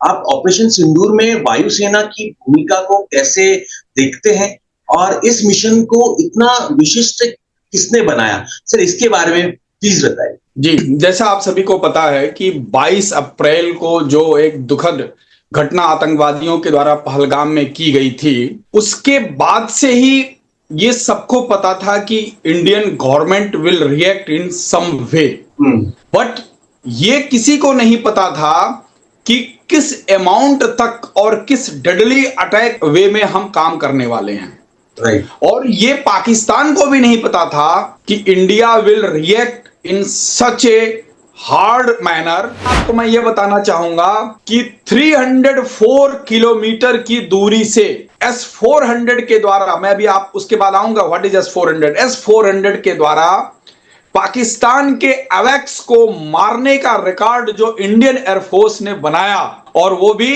आप ऑपरेशन सिंदूर में वायुसेना की भूमिका को कैसे देखते हैं और इस मिशन को इतना विशिष्ट किसने बनाया? सर इसके बारे में प्लीज बताइए। जी, जैसा आप सभी को पता है कि 22 अप्रैल को जो एक दुखद घटना आतंकवादियों के द्वारा पहलगाम में की गई थी, उसके बाद से ही ये सबको पता था कि Indian government will react in some way. But ये किसी को नहीं पता था कि किस अमाउंट तक और किस डेडली अटैक वे में हम काम करने वाले हैं। और ये पाकिस्तान को भी नहीं पता था कि India will react in such a hard manner. आपको मैं ये बताना चाहूंगा कि 304 किलोमीटर की दूरी से S-400 के द्वारा, मैं अभी आप उसके बाद आऊंगा व्हाट इज S-400 के द्वारा पाकिस्तान के अवैक्स को मारने का रिकॉर्ड जो इंडियन एयरफोर्स ने बनाया, और वो भी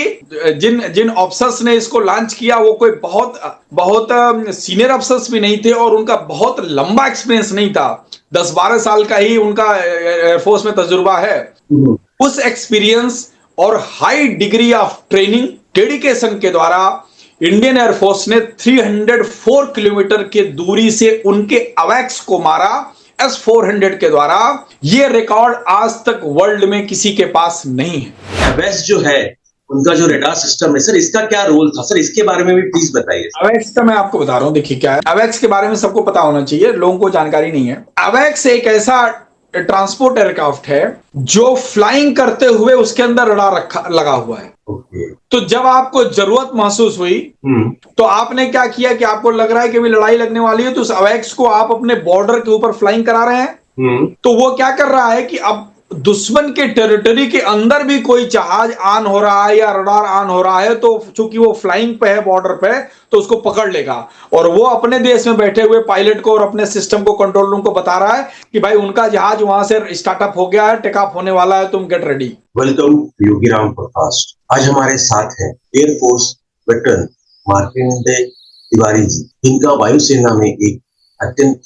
जिन जिन ऑफिसर्स ने इसको लॉन्च किया वो कोई बहुत सीनियर ऑफिसर्स भी नहीं थे और उनका बहुत लंबा एक्सपीरियंस नहीं था। 10-12 साल का ही उनका एयरफोर्स में तजुर्बा है। उस एक्सपीरियंस और high degree of training dedication के द्वारा इंडियन एयरफोर्स ने 304 किलोमीटर की दूरी से उनके अवैक्स को मारा S-400 के द्वारा। ये रिकॉर्ड आज तक वर्ल्ड में किसी के पास नहीं है। अवैक्स जो है उनका जो रेडार सिस्टम है, सर इसका क्या रोल था? सर इसके बारे में भी प्लीज बताइए। अवैक्स का मैं आपको बता रहा हूं, देखिए क्या है अवैक्स के बारे में सबको पता होना चाहिए, लोगों को जानकारी नहीं है। अवैक्स एक ऐसा ट्रांसपोर्ट एयरक्राफ्ट है जो फ्लाइंग करते हुए उसके अंदर रडार लगा हुआ है। तो जब आपको जरूरत महसूस हुई तो आपने क्या किया कि आपको लग रहा है कि भी लड़ाई लगने वाली है, तो उस अवैक्स को आप अपने बॉर्डर के ऊपर फ्लाइंग करा रहे हैं। तो वो क्या कर रहा है कि अब दुश्मन के टेरिटरी के अंदर भी कोई जहाज ऑन हो रहा है या रडार ऑन हो रहा है, तो चूंकि वो फ्लाइंग पे है बॉर्डर पे, तो उसको पकड़ लेगा और वो अपने देश में बैठे हुए पायलट को और अपने सिस्टम को, कंट्रोल रूम को बता रहा है कि भाई उनका जहाज वहां से स्टार्टअप हो गया है, टेक ऑफ होने वाला है, तुम गेट रेडी। वेलकम योगीराम प्रकाश। आज हमारे साथ है एयरफोर्स वेटरन मार्कंडे तिवारी जी, जिनका वायुसेना में एक अत्यंत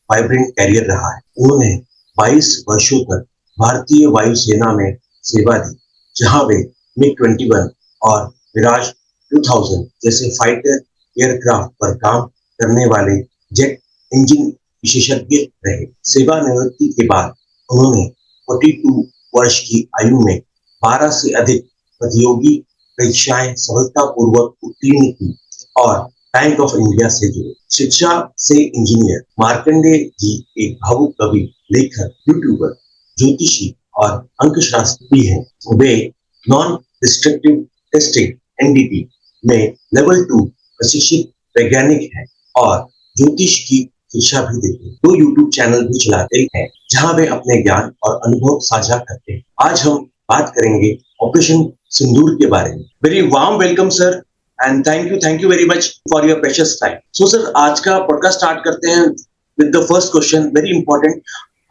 वाइब्रेंट कैरियर रहा है। उन्होंने 22 वर्षों तक भारतीय वायुसेना में सेवा दी, जहां वे MiG-21 और मिराज 2000 जैसे फाइटर एयरक्राफ्ट पर काम करने वाले जेट इंजन विशेषज्ञ रहे। सेवानिवृत्ति के बाद उन्होंने 42 वर्ष की आयु में 12 से अधिक प्रतियोगी परीक्षाएं सफलतापूर्वक उत्तीर्ण की और बैंक ऑफ इंडिया से जुड़े। शिक्षा से इंजीनियर मार्कंडे जी एक भावुक कवि, लेखक, यूट्यूबर, ज्योतिषी और अंकशास्त्री भी हैं। वे नॉन डिस्ट्रक्टिव टेस्टिंग NDT में लेवल 2 प्रशिक्षित वैज्ञानिक हैं और ज्योतिष की शिक्षा भी देते हैं। 2 यूट्यूब चैनल भी चलाते हैं जहां वे अपने ज्ञान और अनुभव साझा करते हैं। आज हम बात करेंगे ऑपरेशन सिंदूर के बारे में। Very warm welcome sir and thank you very much for your precious time. So sir, आज का पॉडकास्ट स्टार्ट करते हैं with the first question, very important.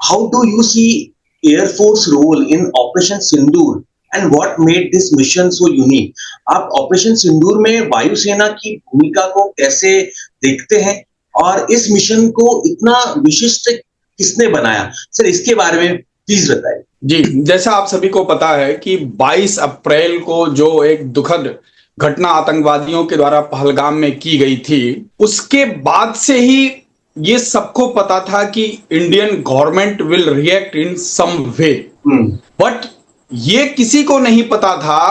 How do you see air force role in operation Sindoor and what made this mission so unique? आप operation Sindoor में वायुसेना की भूमिका को कैसे देखते हैं और इस मिशन को इतना विशिष्ट किसने बनाया? सर इसके बारे में प्लीज बताइए। जी, जैसा आप सभी को पता है कि 22 अप्रैल को जो एक दुखद घटना आतंकवादियों के द्वारा पहलगाम में की गई थी, उसके बाद से ही ये सबको पता था कि Indian government will react in some way. But ये किसी को नहीं पता था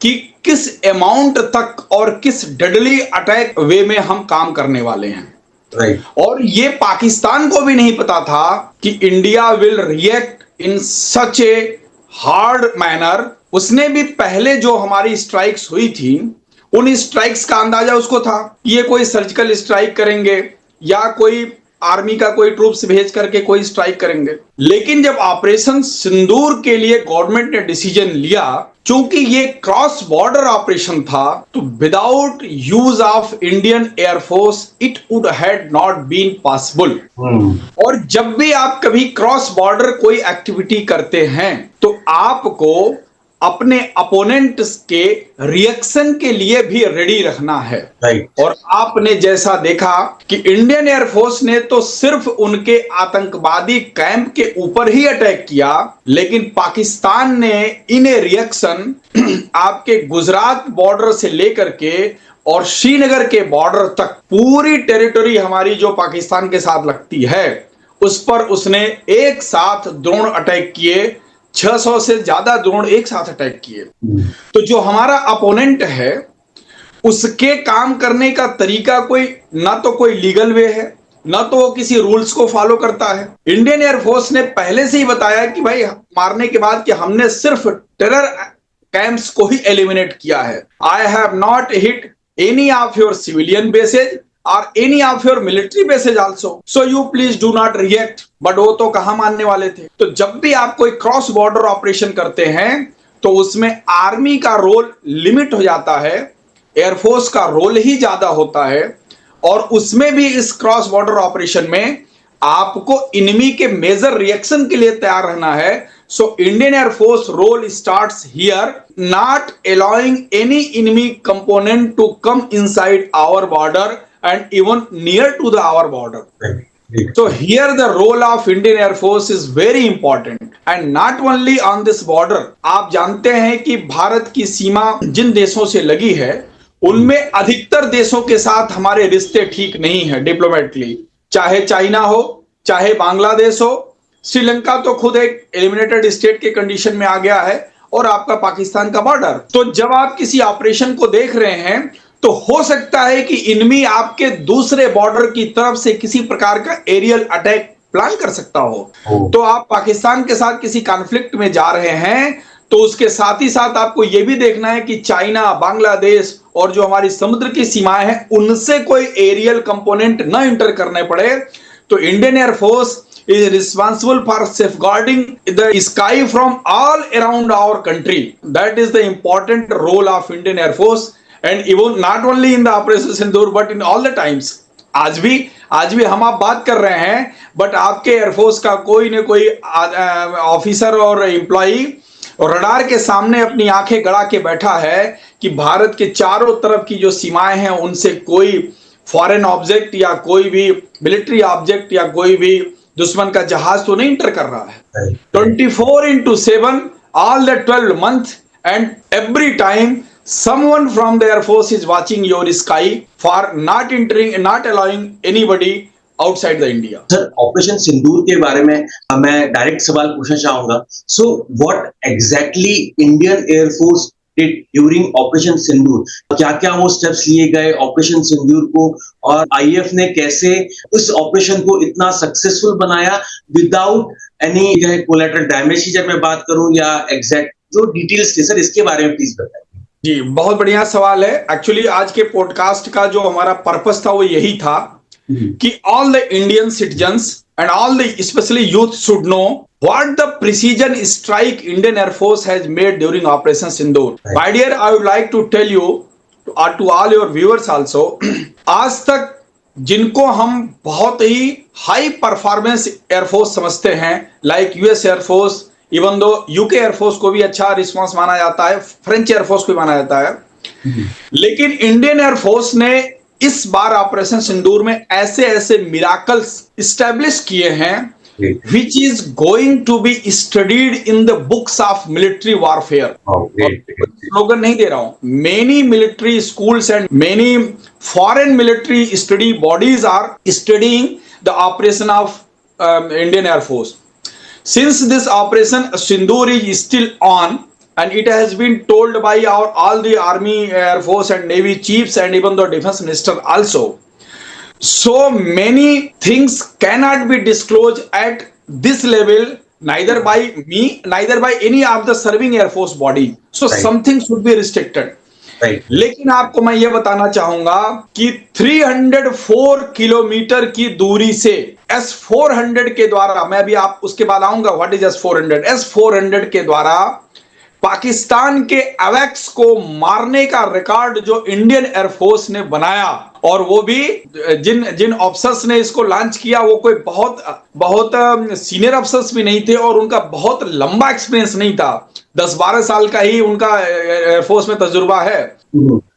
कि किस अमाउंट तक और किस डेडली अटैक वे में हम काम करने वाले हैं। और ये पाकिस्तान को भी नहीं पता था कि India will react in such a hard manner. उसने भी पहले जो हमारी स्ट्राइक्स हुई थी, उन स्ट्राइक्स का अंदाजा उसको था, ये कोई सर्जिकल स्ट्राइक करेंगे या कोई आर्मी का कोई ट्रूप्स भेज करके कोई स्ट्राइक करेंगे। लेकिन जब ऑपरेशन सिंदूर के लिए गवर्नमेंट ने डिसीजन लिया, चूंकि ये क्रॉस बॉर्डर ऑपरेशन था, तो without use of Indian air force it would had not been possible. और जब भी आप कभी क्रॉस बॉर्डर कोई एक्टिविटी करते हैं तो आपको अपने अपोनेंट के रिएक्शन के लिए भी रेडी रखना है। राइट। और आपने जैसा देखा कि इंडियन एयरफोर्स ने तो सिर्फ उनके आतंकवादी कैंप के ऊपर ही अटैक किया, लेकिन पाकिस्तान ने इन रिएक्शन आपके गुजरात बॉर्डर से लेकर के और श्रीनगर के बॉर्डर तक पूरी टेरिटरी हमारी जो पाकिस्तान के साथ लगती है उस पर उसने एक साथ ड्रोन अटैक किए, 600 से ज्यादा ड्रोन एक साथ अटैक किए। तो जो हमारा अपोनेंट है उसके काम करने का तरीका ना तो कोई लीगल वे है, ना तो वो किसी रूल्स को फॉलो करता है। इंडियन एयरफोर्स ने पहले से ही बताया कि भाई मारने के बाद कि हमने सिर्फ टेरर कैंप्स को ही एलिमिनेट किया है। I have not hit any of your civilian bases और any of your military bases also, so you please do not react. But वो तो कहां मानने वाले थे। तो जब भी आप कोई क्रॉस बॉर्डर ऑपरेशन करते हैं तो उसमें आर्मी का रोल लिमिट हो जाता है, एयरफोर्स का रोल ही ज्यादा होता है। और उसमें भी इस क्रॉस बॉर्डर ऑपरेशन में आपको इनमी के मेजर रिएक्शन के लिए तैयार रहना है। So Indian air force role starts here, not allowing any enemy component to come inside our border and even near to the our border. So here the role of Indian Air Force is very important and not only on this border. आप जानते हैं कि भारत की सीमा जिन देशों से लगी है उनमें अधिकतर देशों के साथ हमारे रिश्ते ठीक नहीं है डिप्लोमेटिकली, चाहे चाइना हो, चाहे बांग्लादेश हो। श्रीलंका तो खुद एक एलिमिनेटेड स्टेट के कंडीशन में आ गया है, और आपका पाकिस्तान का बॉर्डर। तो जब आप किसी ऑपरेशन को देख रहे हैं तो हो सकता है कि इनमी आपके दूसरे बॉर्डर की तरफ से किसी प्रकार का एरियल अटैक प्लान कर सकता हो। तो आप पाकिस्तान के साथ किसी कॉन्फ्लिक्ट में जा रहे हैं तो उसके साथ ही साथ आपको यह भी देखना है कि चाइना, बांग्लादेश और जो हमारी समुद्र की सीमाएं हैं उनसे कोई एरियल कंपोनेंट न इंटर करने पड़े। तो Indian air force is responsible for safeguarding the sky from all around our country. That is the important role of Indian Air Force, and even not only in the Operation Sindoor but in all the times. आज भी हम आप बात कर रहे हैं, but आपके air force का कोई न कोई ऑफिसर और एम्प्लॉई रडार के सामने अपनी आंखें गड़ा के बैठा है कि भारत के चारों तरफ की जो सीमाएं हैं उनसे कोई फॉरेन ऑब्जेक्ट या कोई भी मिलिट्री ऑब्जेक्ट या कोई भी दुश्मन का जहाज तो नहीं इंटर कर रहा है। 24/7 all the 12 months and every time someone from the Air Force is watching your sky for not entering, not allowing anybody outside the India. Sir, operation Sindoor के बारे में मैं डायरेक्ट सवाल पूछना चाहूंगा। So what exactly Indian air force did during operation Sindoor? क्या क्या वो स्टेप्स लिए गए ऑपरेशन सिंदूर को, और आईएफ ने कैसे उस ऑपरेशन को इतना सक्सेसफुल बनाया विदाउट एनी कोलैटरल डैमेज की जब मैं बात करूं, या एग्जैक्ट जो डिटेल्स थे सर इसके बारे में प्लीज बताइए। जी, बहुत बढ़िया सवाल है। एक्चुअली आज के पॉडकास्ट का जो हमारा पर्पस था वो यही था कि all the Indian citizens and all the especially youth should know what the precision strike Indian Air Force has made during Operation Sindoor. My dear, I would like to tell you to all your viewers also, आज तक जिनको हम बहुत ही high performance air force समझते हैं, like US air force, even though UK air force को भी अच्छा रिस्पॉन्स माना जाता है, फ्रेंच एयरफोर्स को भी माना जाता है, लेकिन इंडियन एयरफोर्स ने इस बार ऑपरेशन सिंदूर में ऐसे मिराकल्स स्टैब्लिश किए हैं which is going to be studied in the books of military warfare. Slogan नहीं दे रहा हूं, many military schools and many foreign military study bodies are studying the operation of Indian Air Force. Since this operation Sindoor is still on, and it has been told by all the army, air force and navy chiefs and even the defense minister also, so many things cannot be disclosed at this level, neither by me, neither by any of the serving air force body. So something should be restricted. लेकिन आपको मैं ये बताना चाहूंगा कि 304 kilometre की दूरी से S-400 के द्वारा, मैं अभी आप उसके बाद आऊंगा व्हाट इज S-400, S-400 के द्वारा पाकिस्तान के अवैक्स को मारने का रिकॉर्ड जो इंडियन एयरफोर्स ने बनाया, और वो भी जिन जिन ऑफिसर्स ने इसको लॉन्च किया वो कोई बहुत बहुत सीनियर ऑफिसर्स भी नहीं थे और उनका बहुत लंबा एक्सपीरियंस नहीं था। 10-12 साल का ही उनका एयरफोर्स में तजुर्बा है।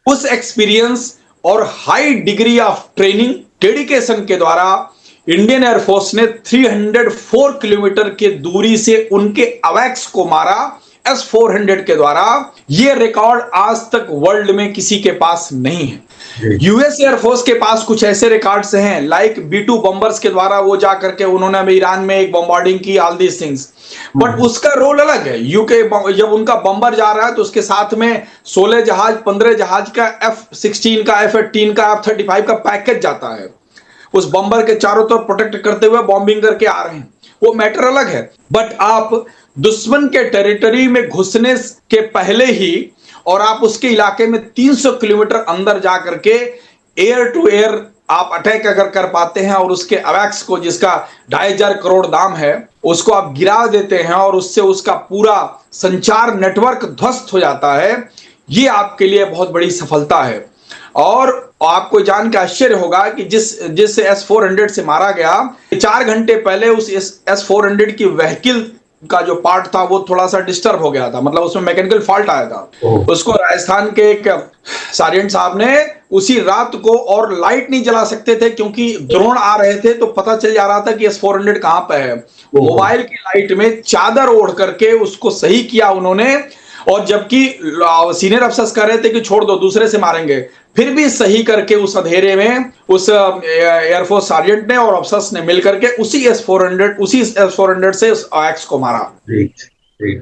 उस एक्सपीरियंस और high degree of training dedication के द्वारा इंडियन एयरफोर्स ने 304 किलोमीटर के दूरी से उनके अवैक्स को मारा S-400 के द्वारा। यह रिकॉर्ड आज तक वर्ल्ड में किसी के पास नहीं है। यूएस एयरफोर्स के पास कुछ ऐसे रिकॉर्ड्स हैं, लाइक B-2 बम्बर्स के द्वारा वो जाकर के उन्होंने ईरान में एक बम्बार्डिंग की, ऑल दीज थिंग्स, बट उसका रोल अलग है। यूके जब उनका बम्बर जा रहा है तो उसके साथ में 16 जहाज, 15 जहाज का F-16 का, F-18 का, F-35 का पैकेज जाता है। उस बम्बर के चारों तरफ प्रोटेक्ट करते हुए बॉम्बिंग करके आ रहे हैं, वो मैटर अलग है। बट आप दुश्मन के टेरिटरी में घुसने के पहले ही और आप उसके इलाके में 300 किलोमीटर अंदर जाकर के एयर टू एयर आप अटैक अगर कर पाते हैं और उसके अवैक्स को, जिसका 2,500 करोड़ दाम है, उसको आप गिरा देते हैं और उससे उसका पूरा संचार नेटवर्क ध्वस्त हो जाता है, ये आपके लिए बहुत बड़ी सफलता है। और आपको जान के आश्चर्य होगा कि जिस S-400 से मारा गया, 4 घंटे पहले उस S-400 की व्हीकल का जो पार्ट था वो थोड़ा सा डिस्टर्ब हो गया था, मतलब उसमें मैकेनिकल फॉल्ट आया था। उसको राजस्थान के एक सार्जेंट साहब ने उसी रात को, और लाइट नहीं जला सकते थे क्योंकि ड्रोन आ रहे थे तो पता चल जा रहा था कि S-400 कहां पे है, मोबाइल की लाइट में चादर ओढ़ करके उसको सही किया उन्होंने। और जबकि सीनियर अफसर्स कह रहे थे कि छोड़ दो, दूसरे से मारेंगे, फिर भी सही करके उस अंधेरे में उस एयरफोर्स सार्जेंट ने और अफसर्स ने मिलकर के उसी S-400 से उस एक्स को मारा।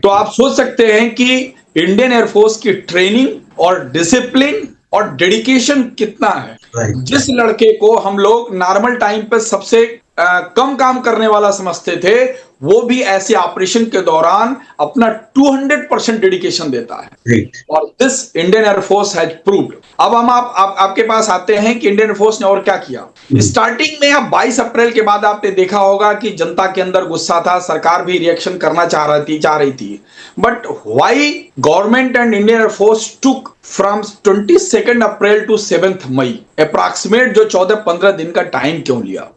तो आप सोच सकते हैं कि इंडियन एयरफोर्स की ट्रेनिंग और डिसिप्लिन और डेडिकेशन कितना है। जिस लड़के को हम लोग नॉर्मल टाइम पे सबसे कम काम करने वाला समझते थे, वो भी ऐसे ऑपरेशन के दौरान अपना 200% डेडिकेशन देता है। और this Indian air force has proved. अब हम आपके पास आते हैं कि इंडियन एयरफोर्स ने और क्या किया। स्टार्टिंग में आप 22 अप्रैल के बाद आपने देखा होगा कि जनता के अंदर गुस्सा था, सरकार भी रिएक्शन करना चाह रही थी। But why government and Indian air force took from 22 April to 7 May, approximate जो 14-15 दिन का टाइम क्यों लिया?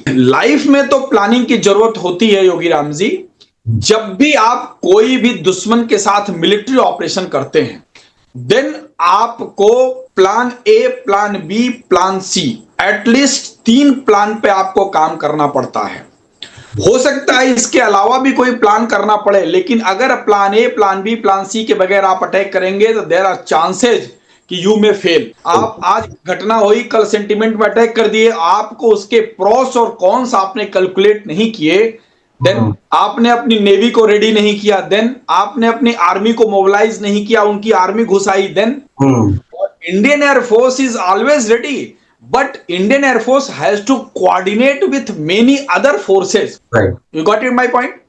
लाइफ में तो प्लानिंग की जरूरत होती है योगी राम जी। जब भी आप कोई भी दुश्मन के साथ मिलिट्री ऑपरेशन करते हैं, देन आपको plan A, plan B, plan C, at least 3 plan पे आपको काम करना पड़ता है। हो सकता है इसके अलावा भी कोई प्लान करना पड़े, लेकिन अगर plan A, plan B, plan C के बगैर आप अटैक करेंगे तो देयर आर चांसेज कि यू में फेल। आप आज घटना हुई, कल सेंटिमेंट में अटैक कर दिए, आपको उसके प्रोस और कॉन्स आपने कैलकुलेट नहीं किए, देन आपने अपनी नेवी को रेडी नहीं किया, देन आपने अपनी आर्मी को मोबिलाइज नहीं किया, उनकी आर्मी घुसाई, then Indian air force is always ready, but Indian air force has to coordinate with many other forces. You got it my point?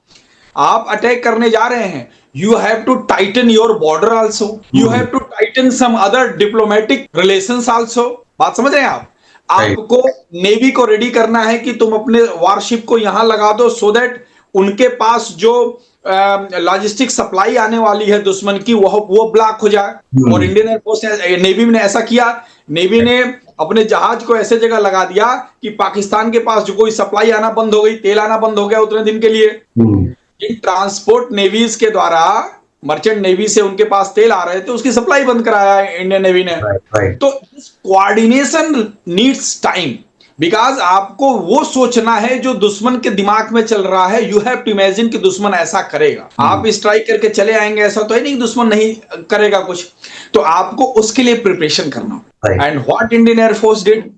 आप अटैक करने जा रहे हैं, you have to tighten your border also, you have to tighten some other diplomatic relations also। बात समझ रहे हैं आप? आपको नेवी को रेडी करना है कि तुम अपने वारशिप को यहां लगा दो, सो दैट उनके पास जो लॉजिस्टिक सप्लाई आने वाली है दुश्मन की, वो ब्लॉक हो जाए। और इंडियन एयरफोर्स ने, नेवी ने ऐसा किया। नेवी ने अपने जहाज को ऐसे जगह लगा दिया कि पाकिस्तान के पास जो कोई सप्लाई आना बंद हो गई, तेल आना बंद हो गया उतने दिन के लिए। इन ट्रांसपोर्ट नेवीज के द्वारा, मर्चेंट नेवी से उनके पास तेल आ रहे थे, उसकी सप्लाई बंद कराया है इंडियन नेवी ने। तो कोऑर्डिनेशन नीड्स टाइम, बिकॉज आपको वो सोचना है जो दुश्मन के दिमाग में चल रहा है। यू हैव टू इमेजिन कि दुश्मन ऐसा करेगा, आप स्ट्राइक करके चले आएंगे, ऐसा तो है नहीं दुश्मन नहीं करेगा कुछ, तो आपको उसके लिए प्रिपरेशन करना। And what Indian air force did,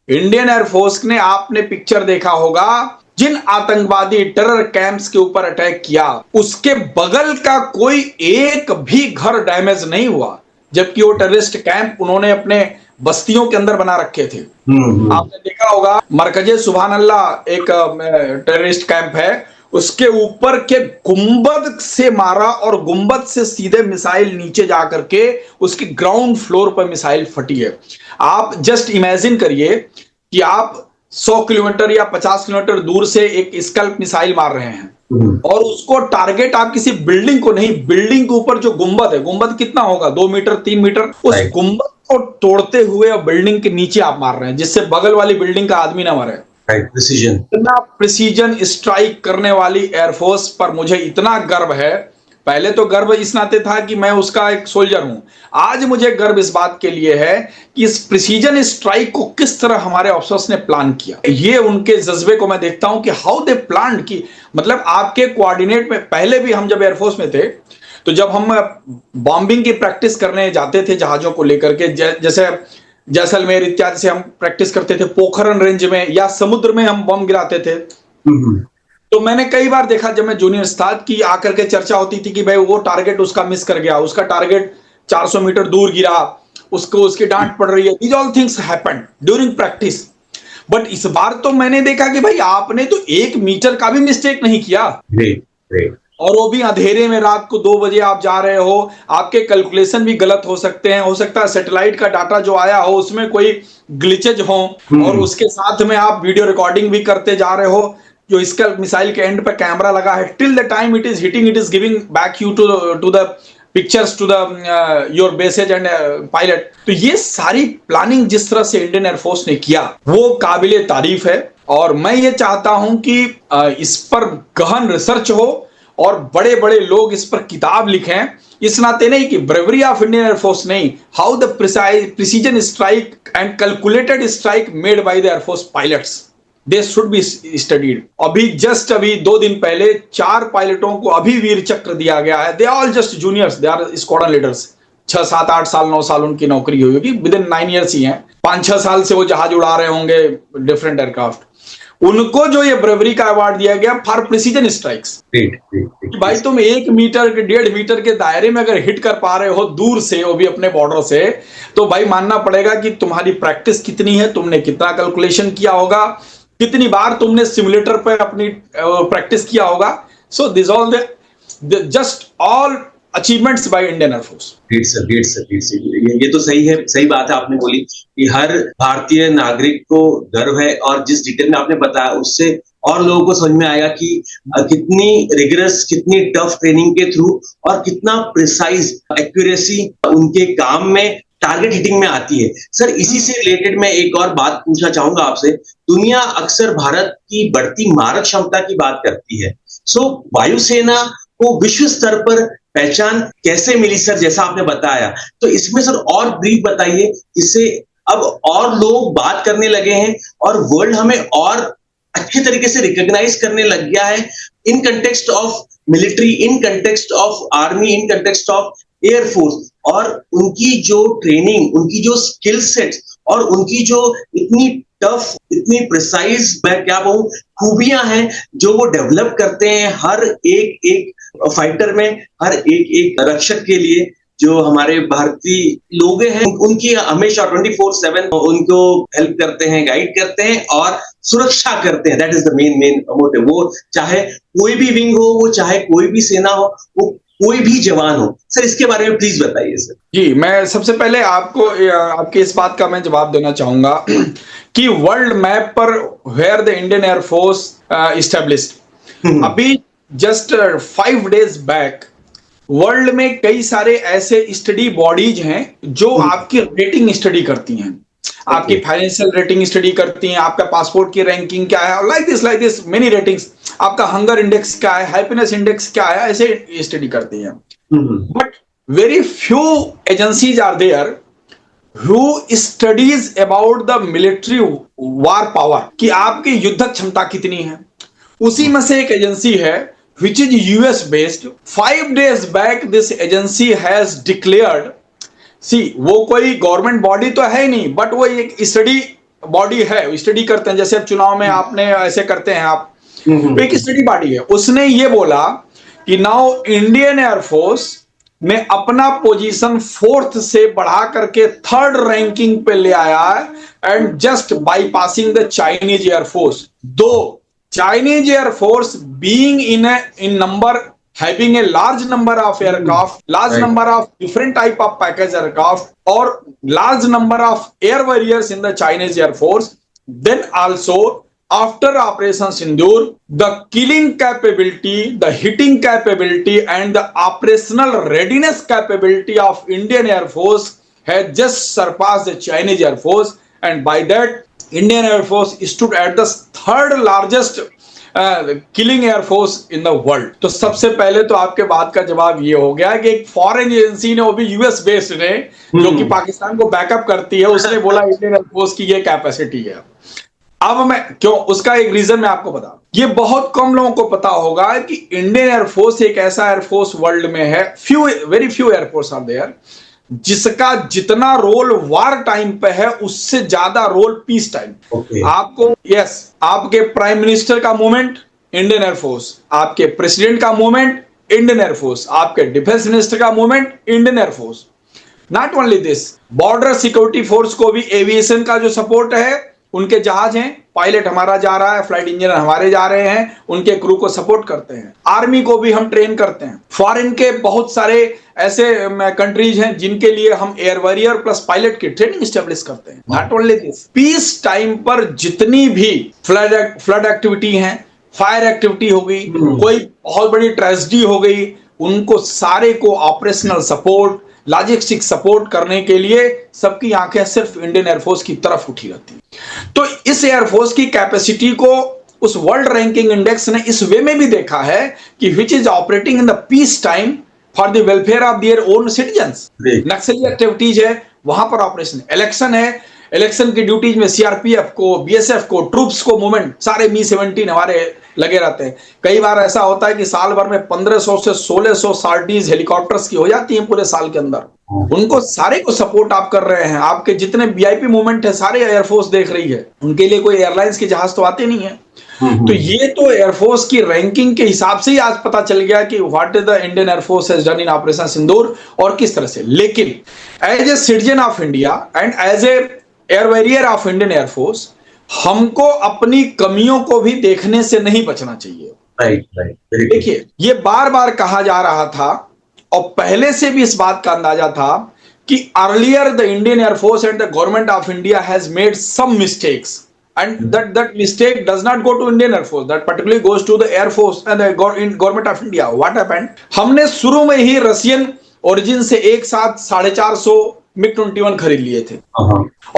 Indian air force ने, आपने पिक्चर देखा होगा, जिन आतंकवादी टेरर कैंप्स के ऊपर अटैक किया, उसके बगल का कोई एक भी घर डैमेज नहीं हुआ, जबकि वो टेररिस्ट कैंप उन्होंने अपने बस्तियों के अंदर बना रखे थे। आपने देखा होगा मरकजे सुभान अल्लाह एक टेररिस्ट कैंप है, उसके ऊपर के गुंबद से मारा और गुंबद से सीधे मिसाइल नीचे जाकर के उसकी ग्राउंड फ्लोर पर मिसाइल फटी है। आप जस्ट इमेजिन करिए कि आप 100 किलोमीटर या 50 किलोमीटर दूर से एक स्कल्प मिसाइल मार रहे हैं और उसको टारगेट आप किसी बिल्डिंग को नहीं, बिल्डिंग के ऊपर जो गुंबद है, गुंबद कितना होगा, 2 मीटर 3 मीटर, उस गुंबद और तोड़ते हुए और बिल्डिंग के नीचे आप मार रहे हैं जिससे बगल वाली बिल्डिंग का आदमी ना मरे। Right, precision. इतना प्रिसीजन स्ट्राइक करने वाली एयरफोर्स पर मुझे इतना गर्व है। पहले तो गर्व इस नाते था कि मैं उसका एक सोल्जर हूं, आज मुझे गर्व इस बात के लिए है कि इस प्रिसीजन स्ट्राइक को किस तरह हमारे ऑफिसर्स ने प्लान किया। ये उनके जज्बे को मैं देखता हूं कि हाउ दे प्लान की, मतलब आपके कोऑर्डिनेट में। पहले भी हम जब एयरफोर्स में थे तो जब हम बॉम्बिंग की प्रैक्टिस करने जाते थे जहाजों को लेकर के, जैसे जैसलमेर इत्यादि से हम प्रैक्टिस करते थे, पोखरन रेंज में या समुद्र में हम बम गिराते थे। तो मैंने कई बार देखा जब मैं जूनियर था कि आकर के चर्चा होती थी कि भाई वो टारगेट उसका मिस कर गया, उसका टारगेट 400 मीटर दूर गिरा, उसको उसकी डांट पड़ रही है। These all things happened during practice. But इस बार तो मैंने देखा कि भाई आपने तो 1 मीटर का भी मिस्टेक नहीं किया। Great, great. और वो भी अंधेरे में, रात को 2 बजे आप जा रहे हो, आपके कैलकुलेशन भी गलत हो सकते हैं, हो सकता है सैटेलाइट का डाटा जो आया हो उसमें कोई ग्लिचेज हो, और उसके साथ में आप वीडियो रिकॉर्डिंग भी करते जा रहे हो। जो इसका मिसाइल के एंड पे कैमरा लगा है, till the time it is hitting, it is giving back you to the pictures to the your bases and pilot. तो ये सारी प्लानिंग जिस तरह से इंडियन एयरफोर्स ने किया वो काबिले तारीफ है। और मैं ये चाहता हूं कि इस पर गहन रिसर्च हो और बड़े बड़े लोग इस पर किताब लिखें। इस नाते नहीं कि ब्रेवरी ऑफ इंडियन एयरफोर्स नहीं, how the precision strike and calculated strike made by the air force pilots, they should be studied. अभी 2 दिन पहले 4 पायलटों को अभी वीर चक्र दिया गया है। They all just juniors, they are squadron leaders. 6, 7, 8 साल 9 साल उनकी नौकरी हुई होगी, विद इन 9 ईयर्स ही है। 5-6 साल से वो जहाज उड़ा रहे होंगे डिफरेंट एयरक्राफ्ट। उनको जो ये ब्रेवरी का अवार्ड दिया गया फॉर प्रिसीजन स्ट्राइक्स। भाई तुम 1 मीटर के 1.5 मीटर के दायरे में अगर हिट कर पा रहे हो दूर से, वो भी अपने बॉर्डर से, तो भाई मानना पड़ेगा कि तुम्हारी प्रैक्टिस कितनी है, तुमने कितना कैलकुलेशन किया होगा, कितनी बार तुमने सिमुलेटर पर अपनी प्रैक्टिस किया होगा। So this all the just all achievements by Indian air force. ये तो सही है, सही बात है आपने बोली कि हर भारतीय नागरिक को गर्व है, और जिस डिटेल में आपने बताया उससे और लोगों को समझ में आएगा कि कितनी रिगरस, कितनी टफ ट्रेनिंग के थ्रू और कितना प्रिसाइज एक्यूरेसी उनके काम में, टारगेट हिटिंग में आती है। सर, इसी से रिलेटेड मैं एक और बात पूछना चाहूंगा आपसे। दुनिया अक्सर भारत की बढ़ती मारक क्षमता की बात करती है। सो वायुसेना को विश्व स्तर पर पहचान कैसे मिली सर, जैसा आपने बताया? तो इसमें सर और ब्रीफ बताइए, जिससे अब और लोग बात करने लगे हैं और वर्ल्ड हमें और अच्छे तरीके से रिकॉग्नाइज करने लग गया है in context of military, in context of army, in context of air force. और उनकी जो ट्रेनिंग, उनकी जो स्किल सेट्स और उनकी जो इतनी टफ, इतनी प्रिसाइज, मैं क्या कहूं, खूबियां हैं जो वो डेवलप करते हैं हर एक एक फाइटर में, हर एक एक रक्षक के लिए। जो हमारे भारतीय लोग हैं उनकी हमेशा 24/7 उनको हेल्प करते हैं, गाइड करते हैं और सुरक्षा करते हैं। That is the main motive. वो चाहे कोई भी विंग हो, वो चाहे कोई भी सेना हो, वो कोई भी जवान हो। सर, इसके बारे में प्लीज बताइए सर। जी, मैं सबसे पहले आपको आपकी इस बात का मैं जवाब देना चाहूंगा कि वर्ल्ड मैप पर where the Indian air force established, अभी जस्ट 5 डेज बैक वर्ल्ड में कई सारे ऐसे स्टडी बॉडीज हैं जो आपकी रेटिंग स्टडी करती हैं, आपकी फाइनेंशियल रेटिंग स्टडी करती हैं, आपका पासपोर्ट की रैंकिंग क्या है, लाइक दिस मेनी रेटिंग्स, आपका हंगर इंडेक्स क्या है, हैप्पीनेस इंडेक्स क्या है, ऐसे स्टडी करती हैं। But very few agencies are there who studies about the military war power, कि आपकी युद्धक क्षमता कितनी है। उसी में से एक एजेंसी है which is US based. 5 days back this agency has declared, see, वो कोई गवर्नमेंट बॉडी तो है ही नहीं, बट वो एक स्टडी बॉडी है, स्टडी करते हैं, जैसे अब चुनाव में आपने ऐसे करते हैं आप, एक स्टडी बॉडी है। उसने ये बोला कि नाउ इंडियन एयरफोर्स ने अपना पोजीशन 4th से बढ़ा करके 3rd रैंकिंग पे ले आया है, and just bypassing the Chinese air force. दो Chinese Air Force being in number, having a large number of aircraft, large number of different type of package aircraft, or large number of air warriors in the Chinese Air Force, then also after Operation Sindoor, the killing capability, the hitting capability, and the operational readiness capability of Indian Air Force had just surpassed the Chinese Air Force, and by that, Indian Air Force stood at the third largest killing air force in the world. तो सबसे पहले तो आपके बात का जवाब ये हो गया कि एक फॉरेन एजेंसी ने, वो भी यूएस बेस्ड ने, जो कि पाकिस्तान को बैकअप करती है, उसने बोला इंडियन एयरफोर्स की ये कैपेसिटी है। अब मैं क्यों, उसका एक रीजन मैं आपको बता, ये बहुत कम लोगों को पता होगा कि इंडियन एयरफोर्स एक ऐसा एयरफोर्स वर्ल्ड में है, very few air force are there, जिसका जितना रोल वार टाइम पे है उससे ज्यादा रोल पीस टाइम। आपको आपके प्राइम मिनिस्टर का मूवमेंट इंडियन एयरफोर्स, आपके प्रेसिडेंट का मूवमेंट इंडियन एयरफोर्स, आपके डिफेंस मिनिस्टर का movement Indian air force. Not only this, border security force को भी एविएशन का जो सपोर्ट है, उनके जहाज हैं, पायलट हमारा जा रहा है, फ्लाइट इंजीनियर हमारे जा रहे हैं, उनके क्रू को सपोर्ट करते हैं। आर्मी को भी हम ट्रेन करते हैं। फॉरेन के बहुत सारे ऐसे कंट्रीज हैं जिनके लिए हम एयर वॉरियर प्लस पायलट की ट्रेनिंग स्टेब्लिश करते हैं। Not only this, peace time पर जितनी भी फ्लड एक्टिविटी है, फायर एक्टिविटी हो गई, कोई बहुत बड़ी ट्रेजेडी हो गई, उनको सारे को ऑपरेशनल सपोर्ट, लॉजिस्टिक सपोर्ट करने के लिए सबकी आंखें सिर्फ इंडियन एयरफोर्स की तरफ उठी रहती। तो इस एयरफोर्स की कैपेसिटी को उस वर्ल्ड रैंकिंग इंडेक्स ने इस वे में भी देखा है कि which is operating in the peace time for the welfare of their own citizens. Naxali activities है, वहां पर ऑपरेशन, इलेक्शन है, इलेक्शन की ड्यूटीज में सीआरपीएफ को, बीएसएफ को, ट्रूप्स को मूवमेंट, सारे मी-17 हमारे लगे रहते हैं। कई बार ऐसा होता है कि साल भर में 1500 से 1600 सार्टीज हेलीकॉप्टर्स की हो जाती हैं पूरे साल के अंदर। उनको सारे को सपोर्ट आप कर रहे हैं, आपके जितने वीआईपी मूवमेंट है सारे एयरफोर्स देख रही है, उनके लिए कोई एयरलाइंस के जहाज तो आते नहीं है। तो ये तो एयरफोर्स की रैंकिंग के हिसाब से ही आज पता चल गया कि what is the Indian air force has done in operation Sindoor और किस तरह से। लेकिन as a citizen of India and as a air warrior of Indian air force, हमको अपनी कमियों को भी देखने से नहीं बचना चाहिए। राइट। देखिए, ये बार बार कहा जा रहा था और पहले से भी इस बात का अंदाजा था कि earlier the Indian air force and the government of India has made some mistakes and that mistake does not go to Indian Air Force, that particularly goes to the Air Force and the government of India. What happened? हमने शुरू में ही Russian origin से एक साथ 450 MiG-21 खरीद लिए थे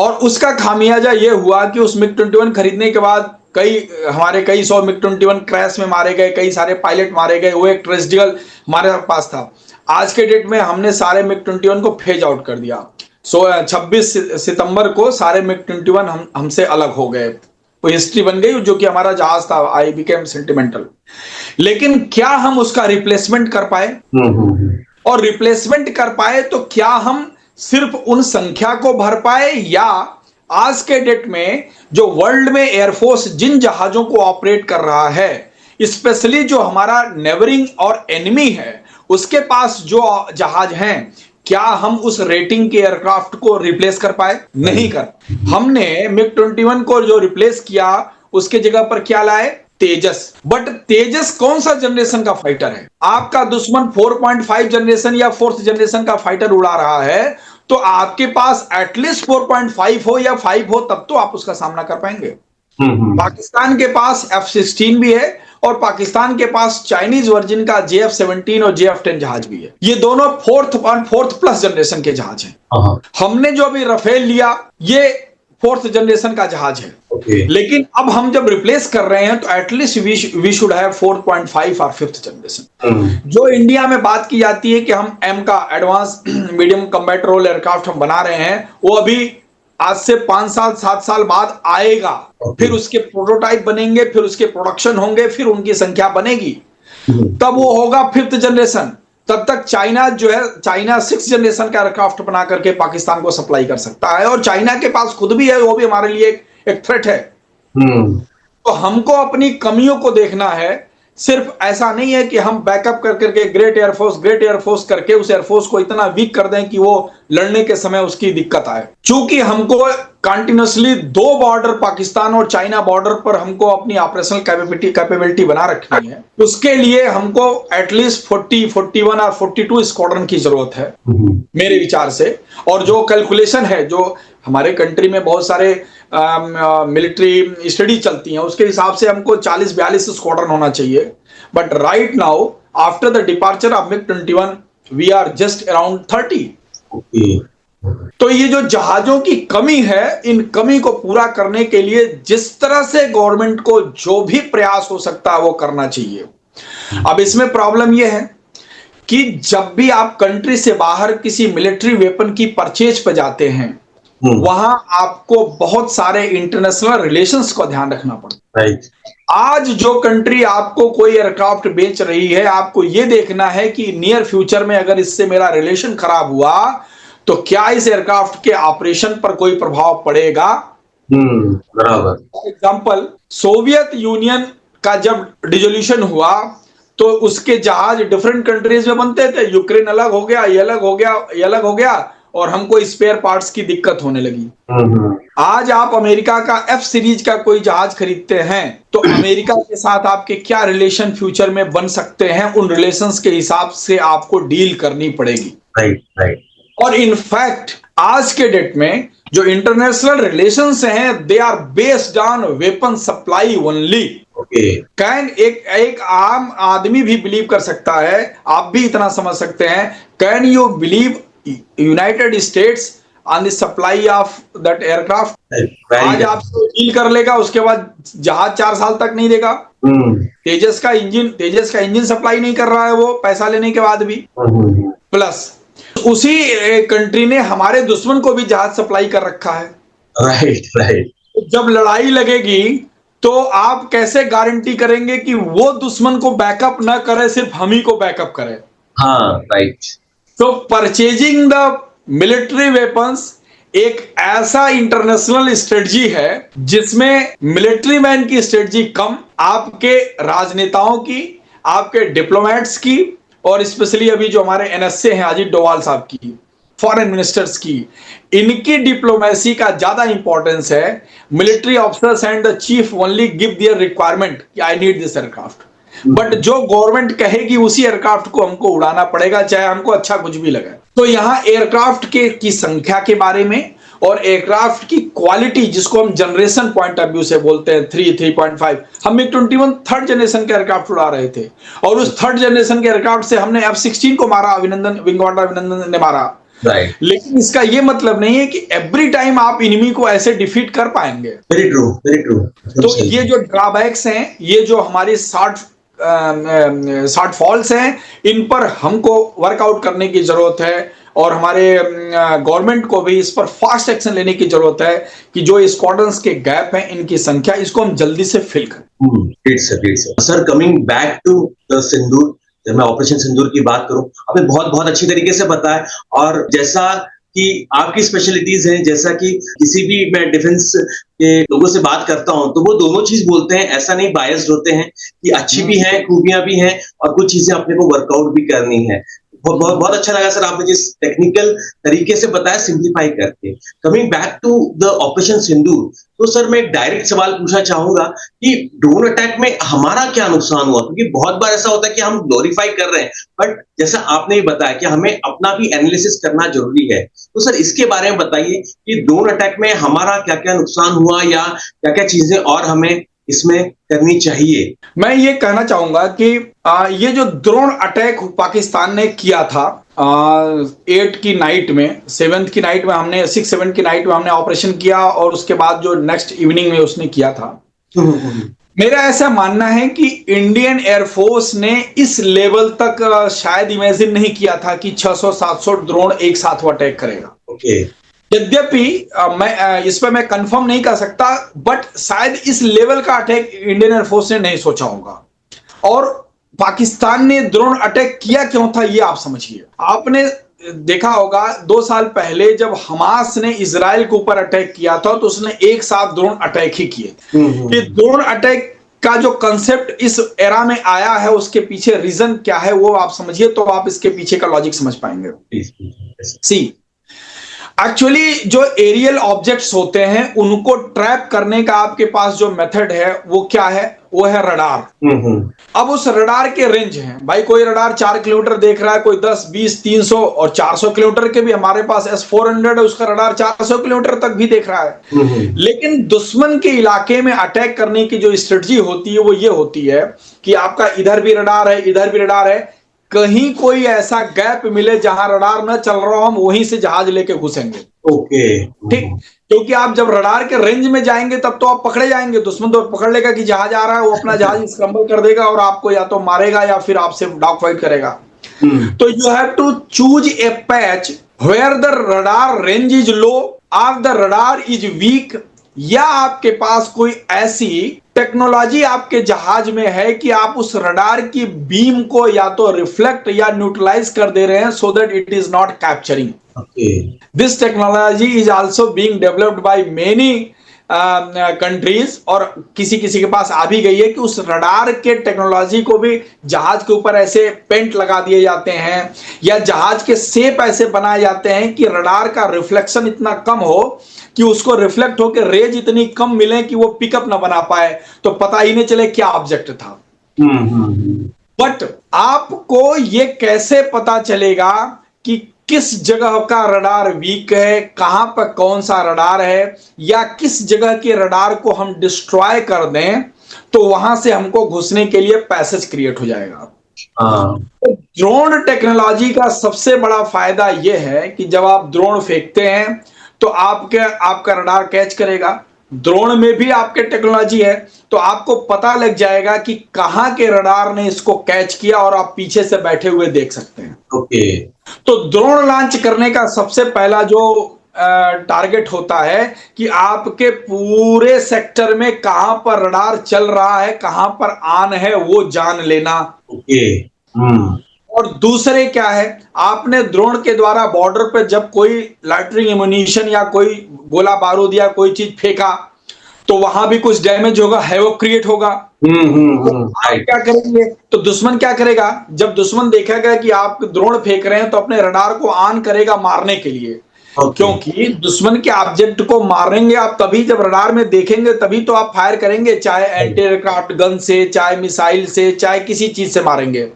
और उसका खामियाजा ये हुआ कि उस MiG-21 खरीदने के बाद कई सौ MiG-21 क्रैश में मारे गए, कई सारे पायलट मारे गए। वो एक ट्रेजेडिकल हमारे पास था। आज के डेट में हमने सारे MiG-21 को फेज आउट कर दिया। 26 सितंबर को सारे MiG-21 हमसे अलग हो गए। वो हिस्ट्री बन गई, जो कि हमारा जहाज था, आई बिकेम सेंटिमेंटल। लेकिन क्या हम उसका रिप्लेसमेंट कर पाए? और रिप्लेसमेंट कर पाए तो क्या हम सिर्फ उन संख्या को भर पाए, या आज के डेट में जो वर्ल्ड में एयरफोर्स जिन जहाजों को ऑपरेट कर रहा है, स्पेशली जो हमारा नेबरिंग और एनिमी है, उसके पास जो जहाज हैं, क्या हम उस रेटिंग के एयरक्राफ्ट को रिप्लेस कर पाए? नहीं कर। हमने MiG-21 को जो रिप्लेस किया, उसके जगह पर क्या लाए? तेजस। बट तेजस कौन सा जनरेशन का फाइटर है? आपका दुश्मन 4.5 जनरेशन या 4th जनरेशन का फाइटर उड़ा रहा है, तो आपके पास एटलीस्ट 4.5 हो या 5 हो, तब तो आप उसका सामना कर पाएंगे। पाकिस्तान के पास F-16 भी है और पाकिस्तान के पास चाइनीज वर्जन का JF-17 और JF-10 जहाज भी है। ये दोनों 4th प्लस जनरेशन के जहाज हैं। हमने जो अभी राफेल लिया, ये 4th जनरेशन का जहाज है। लेकिन अब हम जब रिप्लेस कर रहे हैं तो एटलीस्ट वी शुड हैव 4.5 और 5th जनरेशन। जो इंडिया में बात की जाती है कि हम M का advance medium combat role aircraft हम बना रहे हैं, वो अभी आज से 5 साल 7 साल बाद आएगा। फिर उसके प्रोटोटाइप बनेंगे, फिर उसके प्रोडक्शन होंगे, फिर उनकी संख्या बनेगी, तब वो होगा 5th जनरेशन। तब तक चाइना जो है, चाइना 6th जनरेशन का एयरक्राफ्ट बना करके पाकिस्तान को सप्लाई कर सकता है, और चाइना के पास खुद भी है, वो भी हमारे लिए एक थ्रेट है। तो हमको अपनी कमियों को देखना है। सिर्फ ऐसा नहीं है कि हम बैकअप कर करके ग्रेट एयरफोर्स करके उस एयरफोर्स को इतना वीक कर दें कि वो लड़ने के समय उसकी दिक्कत आए। चूंकि हमको कंटिन्यूसली 2 बॉर्डर, पाकिस्तान और चाइना बॉर्डर पर हमको अपनी ऑपरेशनल कैपेबिलिटी बना रखनी है, उसके लिए हमको एटलीस्ट 40, 41 और 42 स्क्वाड्रन की जरूरत है मेरे विचार से। और जो कैलकुलेशन है, जो हमारे कंट्री में बहुत सारे मिलिट्री स्टडी चलती हैं, उसके हिसाब से हमको 40-42 स्क्वाड्रन होना चाहिए। But right now after the departure of MiG-21 we are just around 30। तो ये जो जहाजों की कमी है, इन कमी को पूरा करने के लिए जिस तरह से गवर्नमेंट को जो भी प्रयास हो सकता है वो करना चाहिए। अब इसमें प्रॉब्लम यह है कि जब भी आप कंट्री से बाहर किसी मिलिट्री वेपन की परचेज पे जाते हैं, वहां आपको बहुत सारे इंटरनेशनल रिलेशंस को ध्यान रखना पड़ता है। आज जो कंट्री आपको कोई एयरक्राफ्ट बेच रही है, आपको यह देखना है कि नियर फ्यूचर में अगर इससे मेरा रिलेशन खराब हुआ तो क्या इस एयरक्राफ्ट के ऑपरेशन पर कोई प्रभाव पड़ेगा। बराबर। फॉर एग्जाम्पल, सोवियत यूनियन का जब डिसोल्यूशन हुआ तो उसके जहाज डिफरेंट कंट्रीज में बनते थे। यूक्रेन अलग हो गया, ये अलग हो गया, ये अलग हो गया, और हमको स्पेयर पार्ट्स की दिक्कत होने लगी। आज आप अमेरिका का एफ सीरीज का कोई जहाज खरीदते हैं तो अमेरिका के साथ आपके क्या रिलेशन फ्यूचर में बन सकते हैं, उन रिलेशंस के हिसाब से आपको डील करनी पड़ेगी। राइट। और इनफैक्ट आज के डेट में जो इंटरनेशनल रिलेशंस हैं, they are based on weapon supply only. Can एक आम आदमी भी बिलीव कर सकता है, आप भी इतना समझ सकते हैं, can you believe United states on the supply of that aircraft? आज आपसे डील कर लेगा, उसके बाद जहाज 4 साल तक नहीं देगा। तेजस का इंजन सप्लाई नहीं कर रहा है वो, पैसा लेने के बाद भी। प्लस उसी कंट्री ने हमारे दुश्मन को भी जहाज सप्लाई कर रखा है। राइट। जब लड़ाई लगेगी तो आप कैसे गारंटी करेंगे कि वो दुश्मन को बैकअप ना करे, सिर्फ हम ही को बैकअप करे? हाँ, राइट। तो परचेजिंग द मिलिट्री वेपन्स एक ऐसा इंटरनेशनल स्ट्रेटजी है जिसमें मिलिट्री मैन की स्ट्रेटजी कम, आपके राजनेताओं की, आपके डिप्लोमेट्स की, और स्पेशली अभी जो हमारे एनएसए हैं अजीत डोवाल साहब की, फॉरेन मिनिस्टर्स की, इनकी डिप्लोमेसी का ज्यादा इंपॉर्टेंस है। Military officers and the chief only give their requirement कि I need this aircraft, but जो गवर्नमेंट कहेगी उसी एयरक्राफ्ट को हमको उड़ाना पड़ेगा, चाहे हमको अच्छा कुछ भी लगे। तो यहाँ एयरक्राफ्ट की संख्या के बारे में और एयरक्राफ्ट की क्वालिटी, जिसको हम जनरेशन पॉइंट ऑफ व्यू से बोलते हैं, 3.5, हम MiG-21 थर्ड जनरेशन के एयरक्राफ्ट उड़ा रहे थे, और उस थर्ड जनरेशन के एयरक्राफ्ट से हमने F-16 को मारा, विंग कमांडर अभिनंदन ने मारा। लेकिन इसका यह मतलब नहीं है कि एवरी टाइम आप इनिमी को ऐसे डिफीट कर पाएंगे। Very true. तो ये जो ड्रॉबैक्स हैं, ये जो हमारी शॉर्ट फॉल्स हैं, इन पर हमको वर्कआउट करने की जरूरत है, और हमारे गवर्नमेंट को भी इस पर फास्ट एक्शन लेने की जरूरत है कि जो स्क्वाड्रंस के गैप हैं, इनकी संख्या, इसको हम जल्दी से फिल करें। Sir, coming back to the Sindoor, जब मैं ऑपरेशन सिंदूर की बात करूं, आपने बहुत अच्छी तरीके से बताया, और जैसा कि आपकी स्पेशलिटीज हैं, जैसा कि किसी भी मैं डिफेंस के लोगों से बात करता हूं तो वो दोनों चीज बोलते हैं, ऐसा नहीं बायस्ड होते हैं, कि अच्छी भी है, खूबियां भी हैं, और कुछ चीजें अपने को वर्कआउट भी करनी है। बहुत अच्छा लगा सर, आपने जिस टेक्निकल तरीके से बताया, सिंप्लीफाई करके। Coming back to the operation Sindoor, तो सर मैं एक डायरेक्ट सवाल पूछना चाहूंगा कि ड्रोन अटैक में हमारा क्या नुकसान हुआ? क्योंकि बहुत बार ऐसा होता है कि हम ग्लोरीफाई कर रहे हैं, बट जैसा आपने बताया कि हमें अपना भी एनालिसिस करना जरूरी है। तो सर इसके बारे में बताइए कि ड्रोन अटैक में हमारा क्या क्या नुकसान हुआ, या क्या क्या चीजें और हमें इसमें करनी चाहिए? मैं ये कहना चाहूंगा कि ये जो ड्रोन अटैक पाकिस्तान ने किया था 8 की नाइट में, 7 की नाइट में हमने 6-7 की नाइट में हमने ऑपरेशन किया, और उसके बाद जो नेक्स्ट इवनिंग में उसने किया था, मेरा ऐसा मानना है कि इंडियन एयरफोर्स ने इस लेवल तक शायद इमेजिन नहीं किया था कि 600-700 ड्रोन एक साथ वो अटैक करेगा। यद्यपि मैं इस पर मैं कंफर्म नहीं कर सकता, बट शायद इस लेवल का अटैक इंडियन एयरफोर्स ने नहीं सोचा होगा। और पाकिस्तान ने ड्रोन अटैक किया क्यों था, ये आप समझिए। आपने देखा होगा 2 साल पहले जब हमास ने इजराइल के ऊपर अटैक किया था, तो उसने एक साथ ड्रोन अटैक ही किए थे। कि ड्रोन अटैक का जो कंसेप्ट इस एरा में आया है, उसके पीछे रीजन क्या है वो आप समझिए, तो आप इसके पीछे का लॉजिक समझ पाएंगे। एक्चुअली जो एरियल ऑब्जेक्ट्स होते हैं, उनको ट्रैप करने का आपके पास जो मेथड है वो क्या है? वो है रडार। अब उस रडार के रेंज हैं भाई, कोई रडार 4 किलोमीटर देख रहा है, कोई 10, 20, 300 और 400 किलोमीटर के भी। हमारे पास S-400 है, उसका रडार 400 किलोमीटर तक भी देख रहा है। लेकिन दुश्मन के इलाके में अटैक करने की जो स्ट्रेटजी होती है वो ये होती है कि आपका इधर भी रडार है, इधर भी रडार है, कहीं कोई ऐसा गैप मिले जहां रडार न चल रहा हो, हम वहीं से जहाज लेके घुसेंगे। ओके। ठीक, क्योंकि आप जब रडार के रेंज में जाएंगे तब तो आप पकड़े जाएंगे, दुश्मन तो पकड़ लेगा कि जहाज आ रहा है, वो अपना जहाज स्क्रम्बल कर देगा और आपको या तो मारेगा या फिर आपसे डॉग फाइट करेगा। तो you have to choose a patch where the radar range is low और द रडार इज वीक, या आपके पास कोई ऐसी टेक्नोलॉजी आपके जहाज में है कि आप उस रडार की बीम को या तो रिफ्लेक्ट या न्यूट्रलाइज कर दे रहे हैं so that it is not capturing. This technology is also being developed by many countries, और किसी किसी के पास आ भी गई है कि उस रडार के टेक्नोलॉजी को भी जहाज के ऊपर ऐसे पेंट लगा दिए जाते हैं या जहाज के शेप ऐसे बनाए जाते हैं कि रडार का रिफ्लेक्शन इतना कम हो कि उसको रिफ्लेक्ट होकर रेज इतनी कम मिले कि वो पिकअप ना बना पाए, तो पता ही नहीं चले क्या ऑब्जेक्ट था। बट आपको ये कैसे पता चलेगा कि किस जगह का रडार वीक है, कहां पर कौन सा रडार है, या किस जगह के रडार को हम डिस्ट्रॉय कर दें तो वहां से हमको घुसने के लिए पैसेज क्रिएट हो जाएगा। तो ड्रोन टेक्नोलॉजी का सबसे बड़ा फायदा यह है कि जब आप ड्रोन फेंकते हैं तो आपका रडार कैच करेगा। ड्रोन में भी आपके टेक्नोलॉजी है तो आपको पता लग जाएगा कि कहां के रडार ने इसको कैच किया और आप पीछे से बैठे हुए देख सकते हैं। ओके। तो ड्रोन लॉन्च करने का सबसे पहला जो टारगेट होता है कि आपके पूरे सेक्टर में कहां पर रडार चल रहा है, कहां पर ऑन है, वो जान लेना। ओके। और दूसरे क्या है, आपने ड्रोन के द्वारा बॉर्डर पे जब कोई लाइटरिंग एमुनिशन या कोई गोला बारूद या कोई चीज फेंका तो वहां भी कुछ डैमेज होगा, हैवॉक क्रिएट होगा। तो आप क्या करेंगे, तो दुश्मन क्या करेगा, जब दुश्मन देखेगा कि आप ड्रोन फेंक रहे हैं तो अपने रडार को ऑन करेगा मारने के लिए। क्योंकि दुश्मन के ऑब्जेक्ट को मारेंगे आप तभी जब रडार में देखेंगे, तभी तो आप फायर करेंगे, चाहे एंटी एयरक्राफ्ट गन से, चाहे मिसाइल से, चाहे किसी चीज से मारेंगे।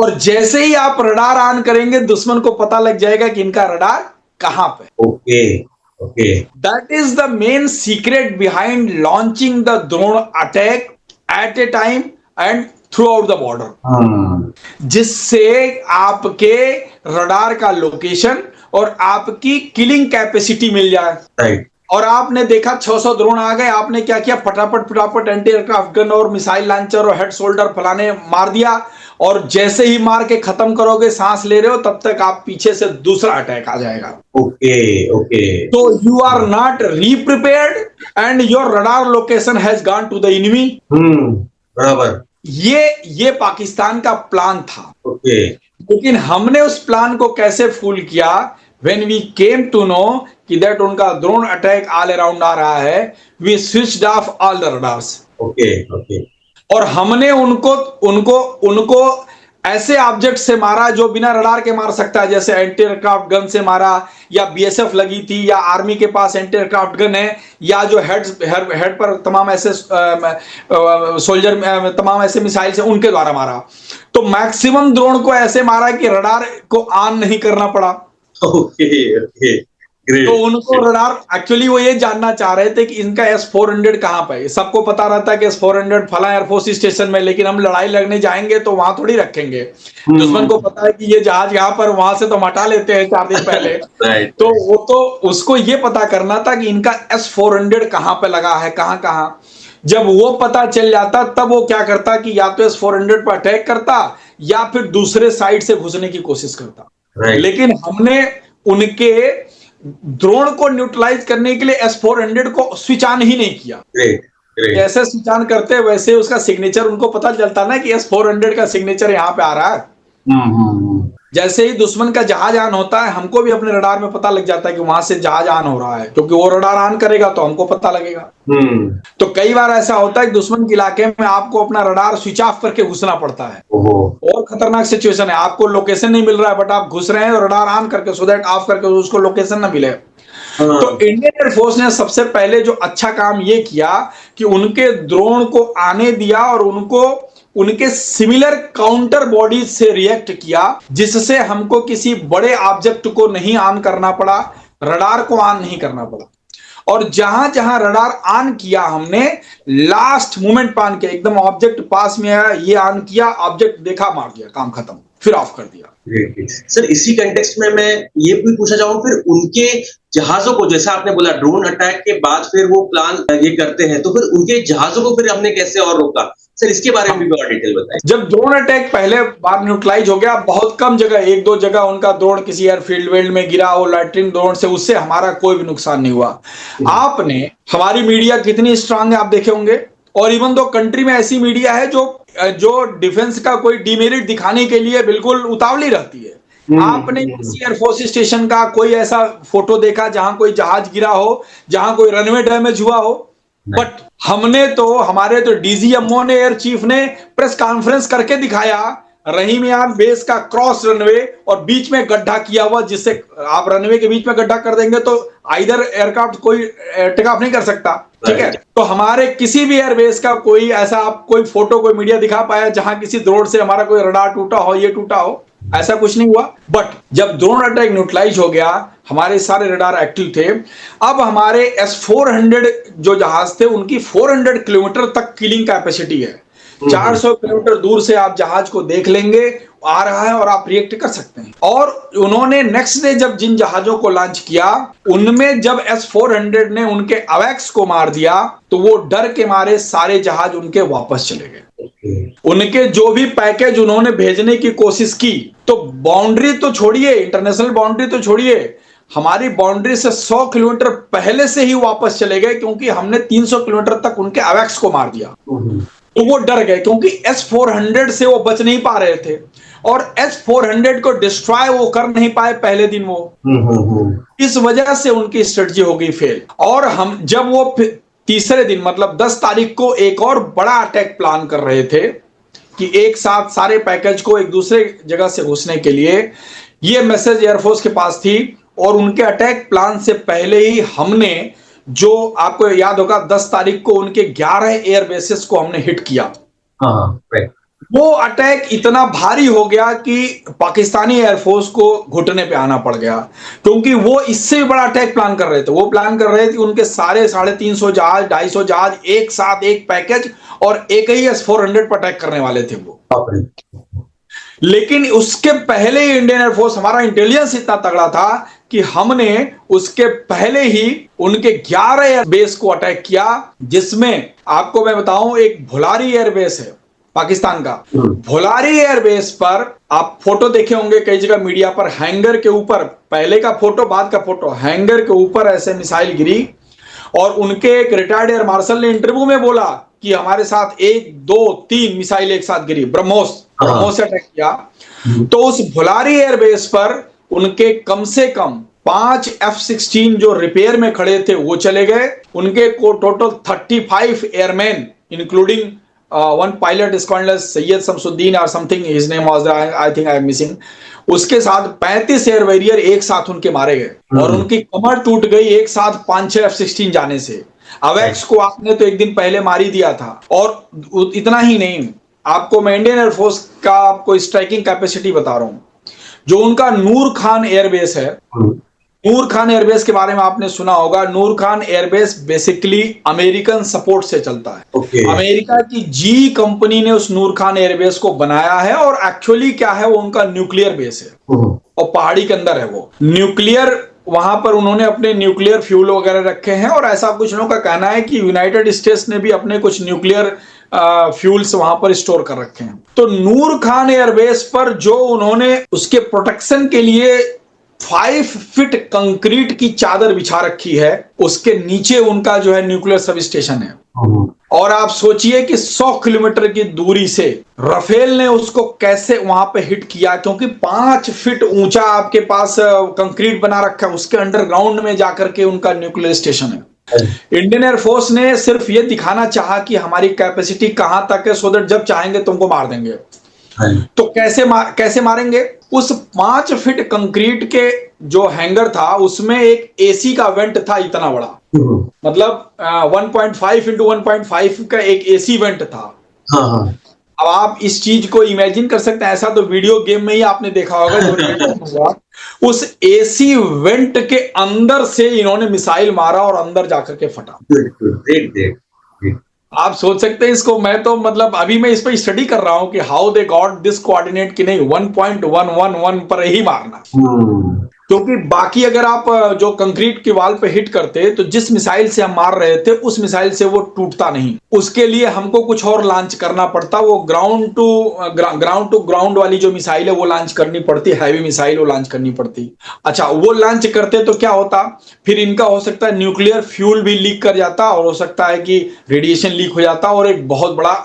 और जैसे ही आप रडार ऑन करेंगे दुश्मन को पता लग जाएगा कि इनका रडार कहां पे। Okay. Okay. That is the main secret behind launching the drone attack eight A time and through out the border, जिससे आपके रडार का लोकेशन और आपकी किलिंग कैपेसिटी मिल जाए। और आपने देखा 600 ड्रोन आ गए, आपने क्या किया, फटाफट फटाफट एंटी एयरक्राफ्ट गन और मिसाइल लॉन्चर और हेड शोल्डर फलाने मार दिया, और जैसे ही मार के खत्म करोगे, सांस ले रहे हो, तब तक आप पीछे से दूसरा अटैक आ जाएगा। ओके। ओके। तो you are not reprepared and your radar location has gone to the enemy. बराबर। ये पाकिस्तान का प्लान था। ओके। लेकिन हमने उस प्लान को कैसे फूल किया, when we came to know कि दैट उनका ड्रोन अटैक ऑल अराउंड आ रहा है, we switched off all the radars. Okay. Okay. और हमने उनको ऐसे ऑब्जेक्ट से मारा जो बिना रडार के मार सकता है, जैसे एंटी एयरक्राफ्ट गन से मारा, या बीएसएफ लगी थी, या आर्मी के पास एंटी एयरक्राफ्ट गन है, या जो हेड पर तमाम ऐसे सोल्जर तमाम ऐसे मिसाइल से उनके द्वारा मारा। तो मैक्सिमम ड्रोन को ऐसे मारा कि रडार को ऑन नहीं करना पड़ा। ओके। ओके। तो उनको रडार, एक्चुअली वो ये जानना चाह रहे थे कि इनका S-400 कहां पे है। सबको पता रहता है कि S-400 फला एयरफोर्स स्टेशन में, लेकिन हम लड़ाई लड़ने जाएंगे तो वहां थोड़ी रखेंगे। दुश्मन को पता है कि ये जहाज यहां पर, वहां से तो हटा लेते हैं 4 दिन पहले। तो वो तो उसको ये पता करना था कि इनका S-400 कहां पे लगा है, कहां कहां। जब वो पता चल जाता तब वो क्या करता कि या तो S-400 पर अटैक करता या फिर दूसरे साइड से घुसने की कोशिश करता। लेकिन हमने उनके ड्रोन को न्यूट्रलाइज करने के लिए S-400 को स्विच ऑन ही नहीं किया। जैसे स्विच ऑन करते वैसे उसका सिग्नेचर उनको पता चलता ना कि S-400 का सिग्नेचर यहां पे आ रहा है। जैसे ही दुश्मन का जहाज ऑन होता है, हमको भी अपने रडार में पता लग जाता है कि वहां से जहाज ऑन हो रहा है, क्योंकि वो रडार ऑन करेगा तो हमको पता लगेगा। तो कई बार ऐसा होता है कि दुश्मन के इलाके में आपको अपना रडार स्विच ऑफ करके घुसना पड़ता है। और खतरनाक सिचुएशन है, आपको लोकेशन नहीं मिल रहा है बट आप घुस रहे हैं और रडार ऑन करके, सो दैट ऑफ करके उसको लोकेशन ना मिले। तो इंडियन एयरफोर्स ने सबसे पहले जो अच्छा काम ये किया कि उनके ड्रोन को आने दिया और उनको उनके सिमिलर काउंटर बॉडीज से रिएक्ट किया, जिससे हमको किसी बड़े ऑब्जेक्ट को नहीं ऑन करना पड़ा, रडार को ऑन नहीं करना पड़ा। और जहां जहां रडार ऑन किया हमने, लास्ट मोमेंट पे ऑन किया, एकदम ऑब्जेक्ट पास में आया, ये ऑन किया, ऑब्जेक्ट देखा, मार दिया, काम खत्म, फिर ऑफ कर दिया। सर इसी कंटेक्स्ट में मैं ये भी पूछना चाहूंगा, फिर उनके जहाजों को, जैसा आपने बोला ड्रोन अटैक के बाद फिर वो प्लान ये करते हैं, तो फिर उनके जहाजों को फिर हमने कैसे और रोका? सर इसके बारे में भी और डिटेल बताएं। जब ड्रोन अटैक पहले बार न्यूट्रलाइज हो गया, बहुत कम जगह, एक दो जगह उनका ड्रोन किसी एयरफील्ड वेल्ड में गिरा हो लाइटनिंग ड्रोन से, उससे हमारा कोई भी नुकसान नहीं हुआ। आपने, हमारी मीडिया कितनी स्ट्रांग है आप देखे होंगे, और इवन दो कंट्री में ऐसी मीडिया है जो डिफेंस का कोई डिमेरिट दिखाने के लिए बिल्कुल उतावली रहती है। आपने किसी एयरफोर्स स्टेशन का कोई ऐसा फोटो देखा जहां कोई जहाज गिरा हो, जहां कोई रनवे डैमेज हुआ हो? बट हमने तो, हमारे तो डीजीएमओ ने, एयर चीफ ने प्रेस कॉन्फ्रेंस करके दिखाया रहीम यार बेस का क्रॉस रनवे और बीच में गड्ढा किया हुआ, जिससे आप रनवे के बीच में गड्ढा कर देंगे तो आइदर एयरक्राफ्ट कोई टेक ऑफ नहीं कर सकता, ठीक है। तो हमारे किसी भी एयरबेस का कोई ऐसा आप कोई फोटो कोई मीडिया दिखा पाया जहां किसी ड्रोन से हमारा कोई रडार टूटा हो, ये टूटा हो? ऐसा कुछ नहीं हुआ। बट जब ड्रोन अटैक न्यूट्रलाइज हो गया, हमारे सारे रडार एक्टिव थे। अब हमारे S-400 जो जहाज थे उनकी 400 किलोमीटर तक किलिंग कैपेसिटी है। 400 किलोमीटर दूर से आप जहाज को देख लेंगे, आ रहा है और आप रिएक्ट कर सकते हैं। और उन्होंने नेक्स्ट डे जब जिन जहाजों को लॉन्च किया, उनमें जब S-400 ने उनके अवैक्स को मार दिया तो वो डर के मारे सारे जहाज उनके वापस चले गए। उनके जो भी पैकेज उन्होंने भेजने की कोशिश की, तो बाउंड्री तो छोड़िए, इंटरनेशनल बाउंड्री तो छोड़िए, हमारी बाउंड्री से 100 किलोमीटर पहले से ही वापस चले गए, क्योंकि हमने 300 किलोमीटर तक उनके अवैक्स को मार दिया। तो वो डर गए, क्योंकि S-400 से वो बच नहीं पा रहे थे और S-400 को डिस्ट्रॉय वो कर नहीं पाए पहले दिन वो। इस वजह से उनकी स्ट्रेटजी हो गई फेल। और हम जब वो तीसरे दिन मतलब 10 तारीख को एक और बड़ा अटैक प्लान कर रहे थे कि एक साथ सारे पैकेज को एक दूसरे जगह से घुसने के लिए, ये मैसेज एयरफोर्स के पास थी। और उनके अटैक प्लान से पहले ही हमने, जो आपको याद होगा 10 तारीख को उनके 11 एयर बेसेस को हमने हिट किया। वो अटैक इतना भारी हो गया कि पाकिस्तानी एयरफोर्स को घुटने पे आना पड़ गया, क्योंकि वो इससे बड़ा अटैक प्लान कर रहे थे। वो प्लान कर रहे थे उनके सारे 350 जहाज, 250 जहाज एक साथ, एक पैकेज और एक ही S-400 पर अटैक करने वाले थे वो। लेकिन उसके पहले ही इंडियन एयरफोर्स, हमारा इंटेलिजेंस इतना तगड़ा था कि हमने उसके पहले ही उनके 11 एयरबेस को अटैक किया, जिसमें आपको मैं बताऊं एक भुलारी एयरबेस है पाकिस्तान का। भुलारी एयरबेस पर आप फोटो देखे होंगे कई जगह मीडिया पर, हैंगर के ऊपर, पहले का फोटो बाद का फोटो, हैंगर के ऊपर ऐसे मिसाइल गिरी और उनके एक रिटायर्ड एयर मार्शल ने इंटरव्यू में बोला कि हमारे साथ 1, 2, 3 मिसाइल एक साथ गिरी, ब्रह्मोस से अटैक किया। तो उस भुलारी एयरबेस पर उनके कम से कम 5 F-16 जो रिपेयर में खड़े थे वो चले गए। उनके को total 35 airman including one pilot is called as Sayyid Samsuddin or something, his name was, I think I am missing, उसके साथ 35 एयर वॉरियर एक साथ उनके मारे गए और उनकी कमर टूट गई एक साथ 5-6 F-16 जाने से। अवैक्स को आपने तो एक दिन पहले मार ही दिया था। और इतना ही नहीं, आपको मैं इंडियन एयरफोर्स का आपको स्ट्राइकिंग कैपेसिटी बता रहा हूं। जो उनका नूर खान एयरबेस है, नूर खान एयरबेस के बारे में आपने सुना होगा। Noor Khan airbase basically American support से चलता है। अमेरिका की जी कंपनी ने उस नूर खान एयरबेस को बनाया है और एक्चुअली क्या है, वो उनका न्यूक्लियर बेस है और पहाड़ी के अंदर है वो न्यूक्लियर। वहां पर उन्होंने अपने न्यूक्लियर फ्यूल वगैरह रखे हैं और ऐसा कुछ लोगों का कहना है कि यूनाइटेड स्टेट्स ने भी अपने कुछ न्यूक्लियर फ्यूल्स वहां पर स्टोर कर रखे हैं। तो नूर खान एयरबेस पर जो उन्होंने उसके प्रोटेक्शन के लिए 5 फीट कंक्रीट की चादर बिछा रखी है, उसके नीचे उनका जो है न्यूक्लियर सब स्टेशन है। और आप सोचिए कि 100 किलोमीटर की दूरी से राफेल ने उसको कैसे वहां पे हिट किया, क्योंकि 5 फीट ऊंचा आपके पास कंक्रीट बना रखा है, उसके अंडरग्राउंड में जाकर के उनका न्यूक्लियर स्टेशन है। इंडियन एयरफोर्स ने सिर्फ ये दिखाना चाहा कि हमारी कैपेसिटी कहां तक है, सो दैट जब चाहेंगे तुमको मार देंगे। तो कैसे मारेंगे? उस 5 फीट कंक्रीट के जो हैंगर था उसमें एक एसी का वेंट था इतना बड़ा, मतलब 1.5 into 1.5 का एक एसी वेंट था। अब आप इस चीज को इमेजिन कर सकते हैं, ऐसा तो वीडियो गेम में ही आपने देखा होगा जो उस एसी वेंट के अंदर से इन्होंने मिसाइल मारा और अंदर जाकर के फटा। आप सोच सकते हैं इसको। मैं तो मतलब अभी मैं इस पर स्टडी कर रहा हूं कि how they got this coordinate, कि नहीं 1.111 पर ही मारना। क्योंकि बाकी अगर आप जो कंक्रीट की वाल पे हिट करते तो जिस मिसाइल से हम मार रहे थे उस मिसाइल से वो टूटता नहीं, उसके लिए हमको कुछ और लॉन्च करना पड़ता, वो ग्राउंड टू ग्राउंड वाली जो मिसाइल है वो लॉन्च करनी पड़ती, हैवी मिसाइल वो लॉन्च करनी पड़ती। अच्छा, वो लॉन्च करते तो क्या होता, फिर इनका हो सकता है न्यूक्लियर फ्यूल भी लीक कर जाता और हो सकता है कि रेडिएशन लीक हो जाता और एक बहुत बड़ा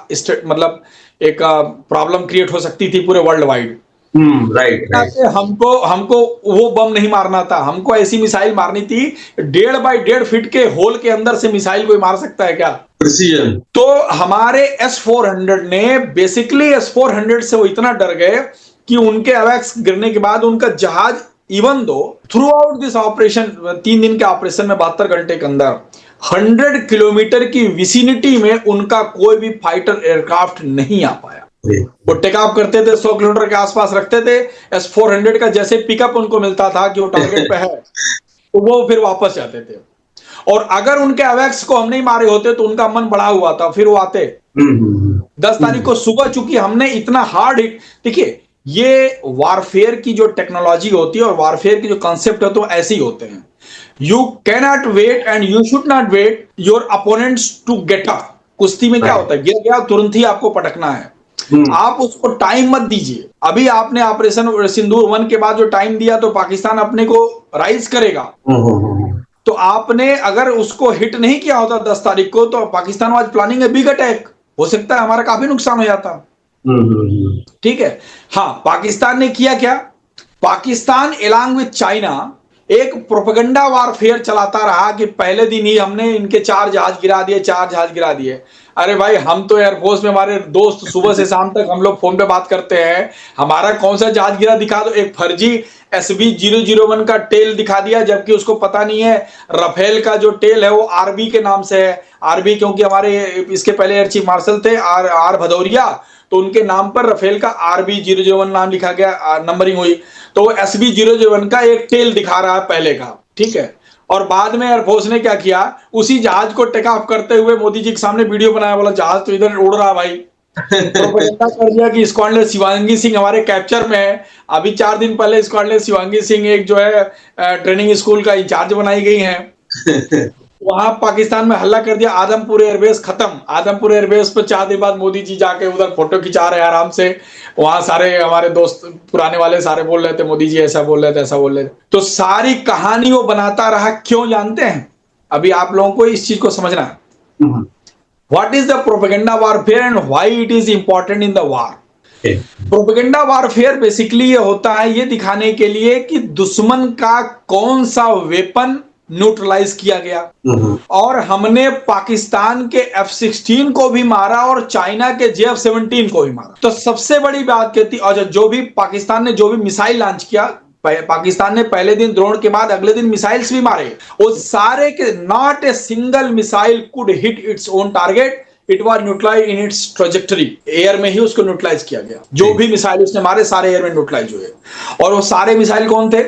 मतलब एक प्रॉब्लम क्रिएट हो सकती थी पूरे वर्ल्ड वाइड। Right right. हमको हमको वो बम नहीं मारना था, हमको ऐसी मिसाइल मारनी थी 1.5 बाई 1.5 फीट के होल के अंदर से मिसाइल कोई मार सकता है क्या? प्रिसीजन। तो हमारे S-400 ने बेसिकली S-400 से वो इतना डर गए कि उनके अवैक्स गिरने के बाद उनका जहाज, even though through out this operation, 3 दिन के ऑपरेशन में 72 घंटे के अंदर 100 किलोमीटर की विसिनिटी में उनका कोई भी फाइटर एयरक्राफ्ट नहीं आ पाया। वो टेक ऑफ करते थे 100 किलोमीटर के आसपास रखते थे, S-400 का जैसे पिकअप उनको मिलता था कि वो टारगेट पे है तो वो फिर वापस जाते थे। और अगर उनके अवैक्स को हम नहीं मारे होते तो उनका मन बढ़ा हुआ था, फिर वो आते 10 तारीख को सुबह। चूंकि हमने इतना हार्ड हिट, देखिए ये वारफेयर की जो टेक्नोलॉजी होती है और वारफेयर की जो कॉन्सेप्ट होते हैं ऐसे ही होते हैं। You can not wait and you should not wait your opponents to get up. कुश्ती में क्या होता है, गिर गया तुरंत ही आपको पटकना है, आप उसको टाइम मत दीजिए। अभी आपने ऑपरेशन सिंदूर 1 के बाद जो टाइम दिया तो पाकिस्तान अपने को राइज करेगा, तो आपने अगर उसको हिट नहीं किया होता 10 तारीख को तो Pakistan was planning a big attack, हो सकता है हमारा काफी नुकसान हो जाता। ठीक है। हाँ, पाकिस्तान ने किया क्या, पाकिस्तान एलॉन्ग विद चाइना एक प्रोपेगेंडा वारफेयर चलाता रहा कि पहले दिन ही हमने इनके 4 जहाज गिरा दिए, 4 जहाज गिरा दिए। अरे भाई, हम तो एयरफोर्स में हमारे दोस्त सुबह से शाम तक हम लोग फोन पे बात करते हैं, हमारा कौन सा जहाज गिरा दिखा दो। एक फर्जी SB-001 का टेल दिखा दिया, जबकि उसको पता नहीं है रफेल का जो टेल है वो RB के नाम से है। RB क्योंकि हमारे इसके पहले एयर चीफ मार्शल थे आर भदौरिया, तो उनके नाम पर रफेल का RB-001 नाम लिखा गया, नंबरिंग हुई। तो SB-001 का एक टेल दिखा रहा है पहले का, ठीक है। और बाद में एयरफोर्स ने क्या किया, उसी जहाज को टेक ऑफ करते हुए मोदी जी के सामने वीडियो बनाया, बोला जहाज तो इधर उड़ रहा भाई। प्रोपेगेंडा कर दिया कि स्क्वाड्रन शिवांगी सिंह हमारे कैप्चर में है। अभी 4 दिन पहले स्क्वाड्रन शिवांगी सिंह एक जो है ट्रेनिंग स्कूल का इंचार्ज बनाई गई है। वहां पाकिस्तान में हल्ला कर दिया, आदमपुर एयरबेस खत्म। आदमपुर एयरबेस पर 4 दिन बाद मोदी जी जाके उधर फोटो खिंचा रहे आराम से। वहां सारे हमारे दोस्त पुराने वाले सारे बोल रहे थे मोदी जी ऐसा बोल रहे थे, ऐसा बोल रहे थे। तो सारी कहानी वो बनाता रहा, क्यों जानते हैं? अभी आप लोगों को इस चीज को समझना है। What is the propaganda warfare and why it is important in the war. Propaganda warfare basically ये होता है, ये दिखाने के लिए कि दुश्मन का कौन सा वेपन न्यूट्रलाइज किया गया। और हमने पाकिस्तान के F-16 को भी मारा और चाइना के JF-17 को भी मारा। तो सबसे बड़ी बात कहती, और जो भी पाकिस्तान ने जो भी मिसाइल लॉन्च किया, पाकिस्तान ने पहले दिन ड्रोन के बाद अगले दिन मिसाइल्स भी मारे, वो सारे के not a single missile could hit its own target, it was neutralize in its trajectory. Air में ही उसको न्यूट्रलाइज किया गया। जो भी मिसाइल उसने मारे सारे एयर में न्यूट्रलाइज हुए। और वो सारे मिसाइल कौन थे?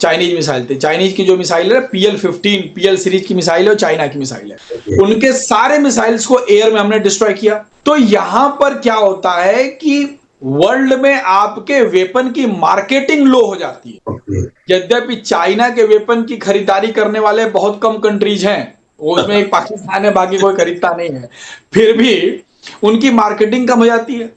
चाइनीज मिसाइल थे। चाइनीज की जो मिसाइल है PL-15 PL सीरीज की मिसाइल है, चाइना की मिसाइल है। उनके सारे मिसाइल्स को एयर में हमने डिस्ट्रॉय किया। तो यहां पर क्या होता है कि वर्ल्ड में आपके वेपन की मार्केटिंग लो हो जाती है। यद्यपि चाइना के वेपन की खरीदारी करने वाले बहुत कम कंट्रीज हैं, उसमें एक पाकिस्तान है, बाकी कोई खरीदता नहीं है, फिर भी उनकी मार्केटिंग कम हो जाती है।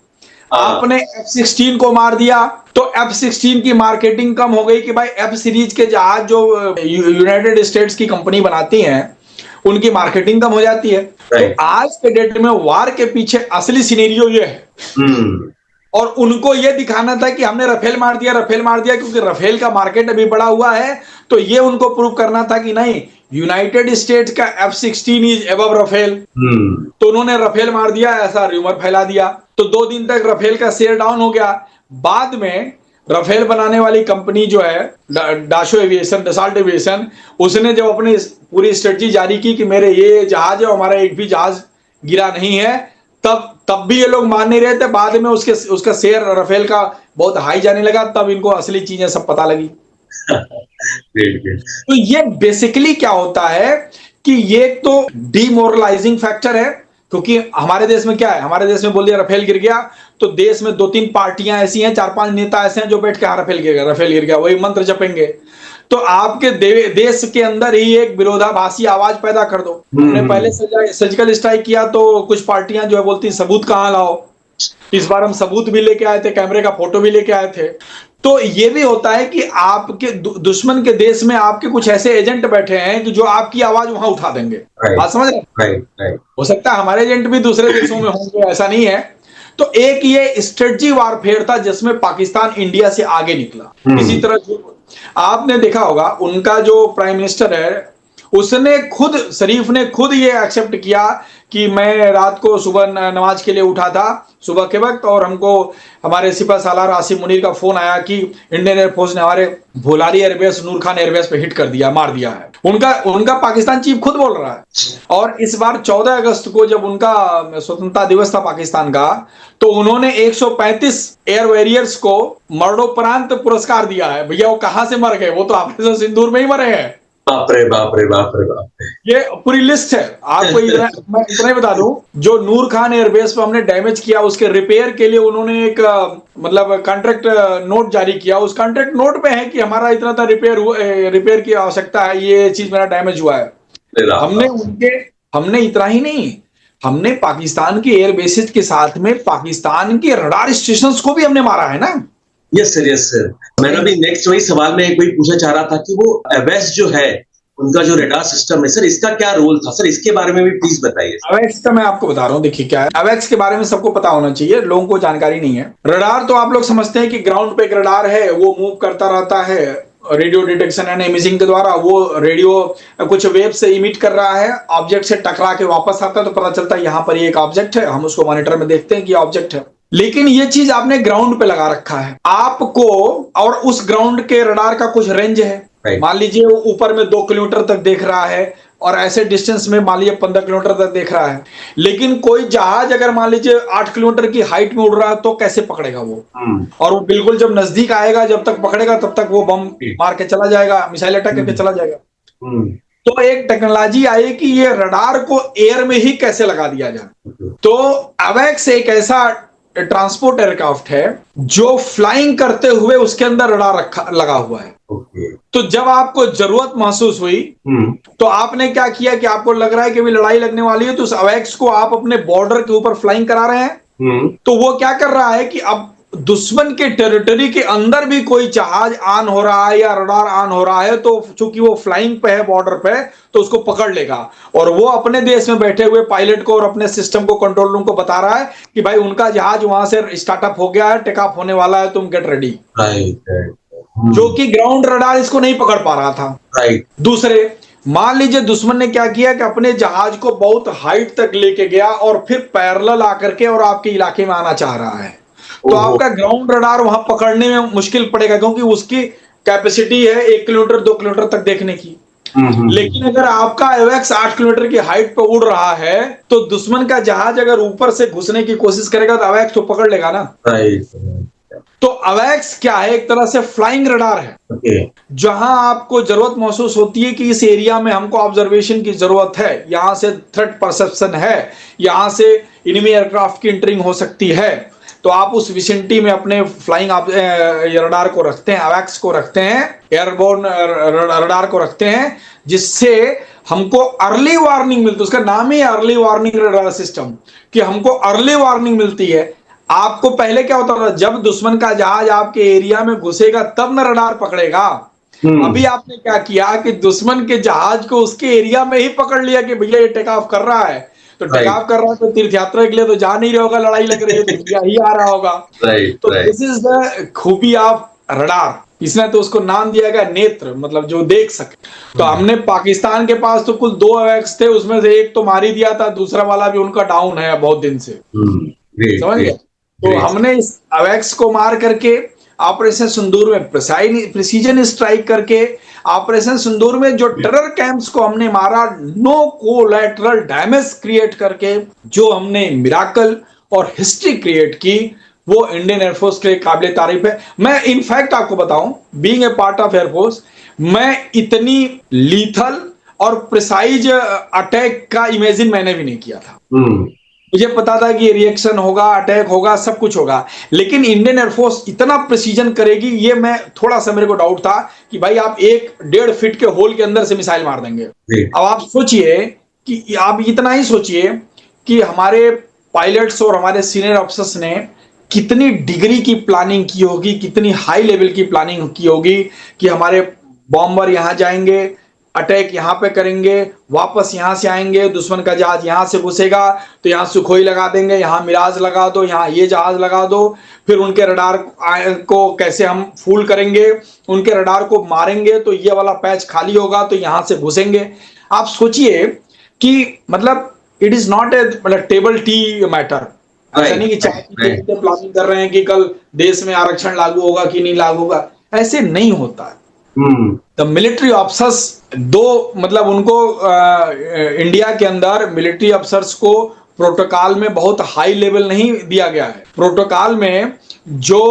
आपने F-16 को मार दिया तो F-16 की मार्केटिंग कम हो गई कि भाई F सीरीज के जहाज जो यूनाइटेड स्टेट्स की कंपनी बनाती हैं उनकी मार्केटिंग कम हो जाती है। तो आज के डेट में वार के पीछे असली सिनेरियो ये है। और उनको ये दिखाना था कि हमने रफेल मार दिया, रफेल मार दिया, क्योंकि रफेल का मार्केट अभी बढ़ा हुआ है। तो ये उनको प्रूव करना था कि नहीं, यूनाइटेड स्टेट्स का F-16 इज एबव रफेल। तो उन्होंने रफेल मार दिया, ऐसा रूमर फैला दिया। तो 2 दिन तक रफेल का शेयर डाउन हो गया। बाद में रफेल बनाने वाली कंपनी जो है डसॉल्ट एविएशन, उसने जब अपनी पूरी स्ट्रेटजी जारी की कि मेरे ये जहाज है, हमारा एक भी जहाज गिरा नहीं है, तब भी ये लोग मान नहीं रहे थे। बाद में उसका शेयर रफेल का बहुत हाई जाने लगा, तब इनको असली चीजें सब पता लगी। तो ये बेसिकली क्या होता है कि ये तो डीमोरलाइजिंग फैक्टर है, क्योंकि हमारे देश में क्या है, हमारे देश में बोल दिया रफेल गिर गया तो देश में 2-3 पार्टियां ऐसी हैं, 4-5 नेता ऐसे हैं जो बैठ के रफेल गिर गया, रफेल गिर गया, वही मंत्र जपेंगे। तो आपके देश के अंदर ही एक विरोधाभासी आवाज पैदा कर दो। हमने पहले सर्जिकल स्ट्राइक किया तो कुछ पार्टियां जो है बोलती सबूत कहां लाओ, इस बार हम सबूत भी लेके आए थे, कैमरे का फोटो भी लेके आए थे। तो ये भी होता है कि आपके दुश्मन के देश में आपके कुछ ऐसे एजेंट बैठे हैं कि जो आपकी आवाज वहां उठा देंगे। बात समझ रहे हैं? हो सकता है हमारे एजेंट भी दूसरे देशों में होंगे, ऐसा नहीं है। तो एक ये स्ट्रेटजी वारफेयर था जिसमें पाकिस्तान इंडिया से आगे निकला। इसी तरह जो आपने देखा होगा, उनका जो प्राइम मिनिस्टर है उसने खुद, शरीफ ने खुद ये एक्सेप्ट किया कि मैं रात को सुबह नमाज के लिए उठा था सुबह के वक्त, और हमको हमारे सिपह सालार आसिम मुनीर का फोन आया कि इंडियन एयरफोर्स ने हमारे भोलारी एयरबेस, नूर खान एयरबेस पे हिट कर दिया, मार दिया है। उनका पाकिस्तान चीफ खुद बोल रहा है। और इस बार 14 अगस्त को जब उनका स्वतंत्रता दिवस था पाकिस्तान का, तो उन्होंने 135 एयर वॉरियर्स को मरणोपरांत पुरस्कार दिया है। भैया वो कहां से मर गए? वो तो ऑपरेशन सिंदूर में ही मरे हैं। बाप रे बाप रे बाप रे बाप। ये पूरी लिस्ट है आपको। मैं इतना ही बता दूं, जो नूर खान एयरबेस पे हमने डैमेज किया उसके रिपेयर के लिए उन्होंने एक मतलब कॉन्ट्रैक्ट नोट जारी किया। उस कॉन्ट्रैक्ट नोट पे है कि हमारा इतना था रिपेयर की आवश्यकता है, ये चीज मेरा डैमेज हुआ है। हमने इतना ही नहीं, हमने पाकिस्तान के एयर बेसिस के साथ में पाकिस्तान के रडार स्टेशन को भी हमने मारा है ना। Yes sir. मैंने भी नेक्स्ट वही सवाल में एक वही पूछना चाह रहा था कि वो अवेक्स जो है, उनका जो रडार सिस्टम है सर, इसका क्या रोल था सर? इसके बारे में भी प्लीज बताइए। अवेक्स का मैं आपको बता रहा हूँ, देखिए क्या है, अवेक्स के बारे में सबको पता होना चाहिए, लोगों को जानकारी नहीं है। रडार तो आप लोग समझते हैं कि ग्राउंड पे एक रडार है, वो मूव करता रहता है रेडियो डिटेक्शन एंड इमेजिंग के द्वारा। वो रेडियो कुछ वेव से इमिट कर रहा है, ऑब्जेक्ट से टकरा के वापस आता है तो पता चलता है यहाँ पर ये एक ऑब्जेक्ट है, हम उसको मॉनिटर में देखते हैं कि ऑब्जेक्ट है। लेकिन ये चीज आपने ग्राउंड पे लगा रखा है आपको, और उस ग्राउंड के रडार का कुछ रेंज है। मान लीजिए वो ऊपर में 2 किलोमीटर तक देख रहा है, और ऐसे डिस्टेंस में मान लीजिए 15 किलोमीटर तक देख रहा है। लेकिन कोई जहाज अगर मान लीजिए 8 किलोमीटर की हाइट में उड़ रहा है तो कैसे पकड़ेगा वो? और वो बिल्कुल जब नजदीक आएगा, जब तक पकड़ेगा तब तक वो बम मार के चला जाएगा, मिसाइल अटैक करके चला जाएगा। तो एक टेक्नोलॉजी आई कि ये रडार को एयर में ही कैसे लगा दिया जाए। तो अवेक्स एक ऐसा ट्रांसपोर्ट एयरक्राफ्ट है जो फ्लाइंग करते हुए उसके अंदर रडार लगा हुआ है। तो जब आपको जरूरत महसूस हुई तो आपने क्या किया कि आपको लग रहा है कि भी लड़ाई लगने वाली है, तो उस अवेक्स को आप अपने बॉर्डर के ऊपर फ्लाइंग करा रहे हैं। तो वो क्या कर रहा है कि अब दुश्मन के टेरिटरी के अंदर भी कोई जहाज ऑन हो रहा है या रडार ऑन हो रहा है, तो चूंकि वो फ्लाइंग पे है बॉर्डर पे, तो उसको पकड़ लेगा। और वो अपने देश में बैठे हुए पायलट को और अपने सिस्टम को, कंट्रोल रूम को बता रहा है कि भाई उनका जहाज वहां से स्टार्टअप हो गया है, टेक ऑफ होने वाला है, तुम गेट रेडी। जो कि ग्राउंड रडार इसको नहीं पकड़ पा रहा था। दूसरे, मान लीजिए दुश्मन ने क्या किया कि अपने जहाज को बहुत हाइट तक लेके गया और फिर पैरेलल आकर के और आपके इलाके में आना चाह रहा है, तो आपका ग्राउंड रडार वहां पकड़ने में मुश्किल पड़ेगा, क्योंकि उसकी कैपेसिटी है 1 किलोमीटर 2 किलोमीटर तक देखने की। लेकिन अगर आपका एवेक्स 8 किलोमीटर की हाइट पर उड़ रहा है, तो दुश्मन का जहाज अगर ऊपर से घुसने की कोशिश करेगा तो एवेक्स तो पकड़ लेगा ना। तो अवेक्स क्या है? एक तरह से फ्लाइंग रडार है। जहां आपको जरूरत महसूस होती है कि इस एरिया में हमको ऑब्जर्वेशन की जरूरत है, यहां से थ्रेट परसेप्शन है, यहां से एनिमी एयरक्राफ्ट की एंटरिंग हो सकती है, तो आप उस विसिनिटी में अपने फ्लाइंग रडार को रखते हैं, अवेक्स को रखते हैं, एयरबोर्न रडार को रखते हैं, जिससे हमको अर्ली वार्निंग मिलती है। उसका नाम ही अर्ली वार्निंग रडार सिस्टम, कि हमको अर्ली वार्निंग मिलती है। आपको पहले क्या होता था, जब दुश्मन का जहाज आपके एरिया में घुसेगा तब न रडार पकड़ेगा। अभी आपने क्या किया कि दुश्मन के जहाज को उसके एरिया में ही पकड़ लिया कि भैया ये टेक ऑफ कर रहा है, तो टेक ऑफ कर रहा है तो तीर्थ यात्रा के लिए तो जा नहीं रहा होगा, लड़ाई लग रही है तो ही आ रहा होगा। तो दिस इज द खूबी ऑफ रडार। इसने तो उसको नाम दिया गया नेत्र, मतलब जो देख सके। तो हमने पाकिस्तान के पास तो कुल 2 अवेक्स थे, उसमें से एक तो मार ही दिया था, दूसरा वाला भी उनका डाउन है बहुत दिन से, समझ गए। तो हमने इस अवेक्स को मार करके ऑपरेशन सिंदूर में प्रिसीजन स्ट्राइक करके, ऑपरेशन सिंदूर में जो टेरर कैंप्स को हमने मारा, नो कोलैटरल डैमेज क्रिएट करके जो हमने मिराकल और हिस्ट्री क्रिएट की, वो इंडियन एयरफोर्स के लिए काबिल तारीफ है। मैं इनफैक्ट आपको बताऊं, being a part of air force, मैं इतनी लीथल और प्रिसाइज अटैक का इमेजिन मैंने भी नहीं किया था। मुझे पता था कि रिएक्शन होगा, अटैक होगा, सब कुछ होगा, लेकिन इंडियन एयरफोर्स इतना प्रिसीजन करेगी, ये मैं थोड़ा सा मेरे को डाउट था कि भाई आप 1-1.5 फीट के होल के अंदर से मिसाइल मार देंगे। अब आप सोचिए कि आप इतना ही सोचिए कि हमारे पायलट्स और हमारे सीनियर ऑफिसर्स ने कितनी डिग्री की प्लानिंग की होगी, कितनी हाई लेवल की प्लानिंग की होगी कि हमारे बॉम्बर यहां जाएंगे, अटैक यहां पे करेंगे, वापस यहां से आएंगे, दुश्मन का जहाज यहां से घुसेगा तो यहां सुखोई लगा देंगे, यहां मिराज लगा दो, यहां ये जहाज लगा दो, फिर उनके रडार को कैसे हम फूल करेंगे, उनके रडार को मारेंगे तो ये वाला पैच खाली होगा तो यहां से घुसेंगे। आप सोचिए कि मतलब इट इज नॉट ए मतलब टेबल टी मैटर। ऐसा नहीं कि चाय पीते प्लानिंग कर रहे हैं कि कल देश में आरक्षण लागू होगा कि नहीं लागू होगा, ऐसे नहीं होता है। द मिलिट्री ऑफिसर्स दो मतलब उनको इंडिया के अंदर मिलिट्री ऑफिसर्स को प्रोटोकॉल में बहुत हाई लेवल नहीं दिया गया है। प्रोटोकॉल में जो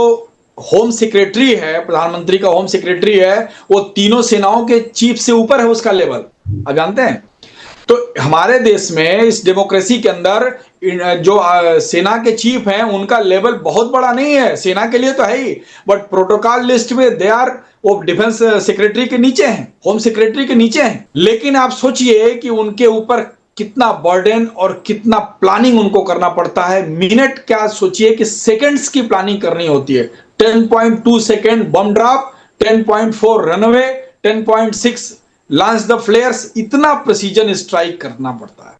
होम सेक्रेटरी है, प्रधानमंत्री का होम सेक्रेटरी है, वो तीनों सेनाओं के चीफ से ऊपर है उसका लेवल, आप जानते हैं। तो हमारे देश में इस डेमोक्रेसी के अंदर जो सेना के चीफ हैं उनका लेवल बहुत बड़ा नहीं है, सेना के लिए तो है ही, बट प्रोटोकॉल लिस्ट में दे आर वो डिफेंस सेक्रेटरी के नीचे हैं, होम सेक्रेटरी के नीचे हैं। लेकिन आप सोचिए कि उनके ऊपर कितना बर्डन और कितना प्लानिंग उनको करना पड़ता है। मिनट क्या सोचिए कि सेकंड्स की प्लानिंग करनी होती है। 10.2 second bomb drop, 10.4 runway, 10.6 launch the फ्लेयर्स, इतना प्रिसीजन स्ट्राइक करना पड़ता है।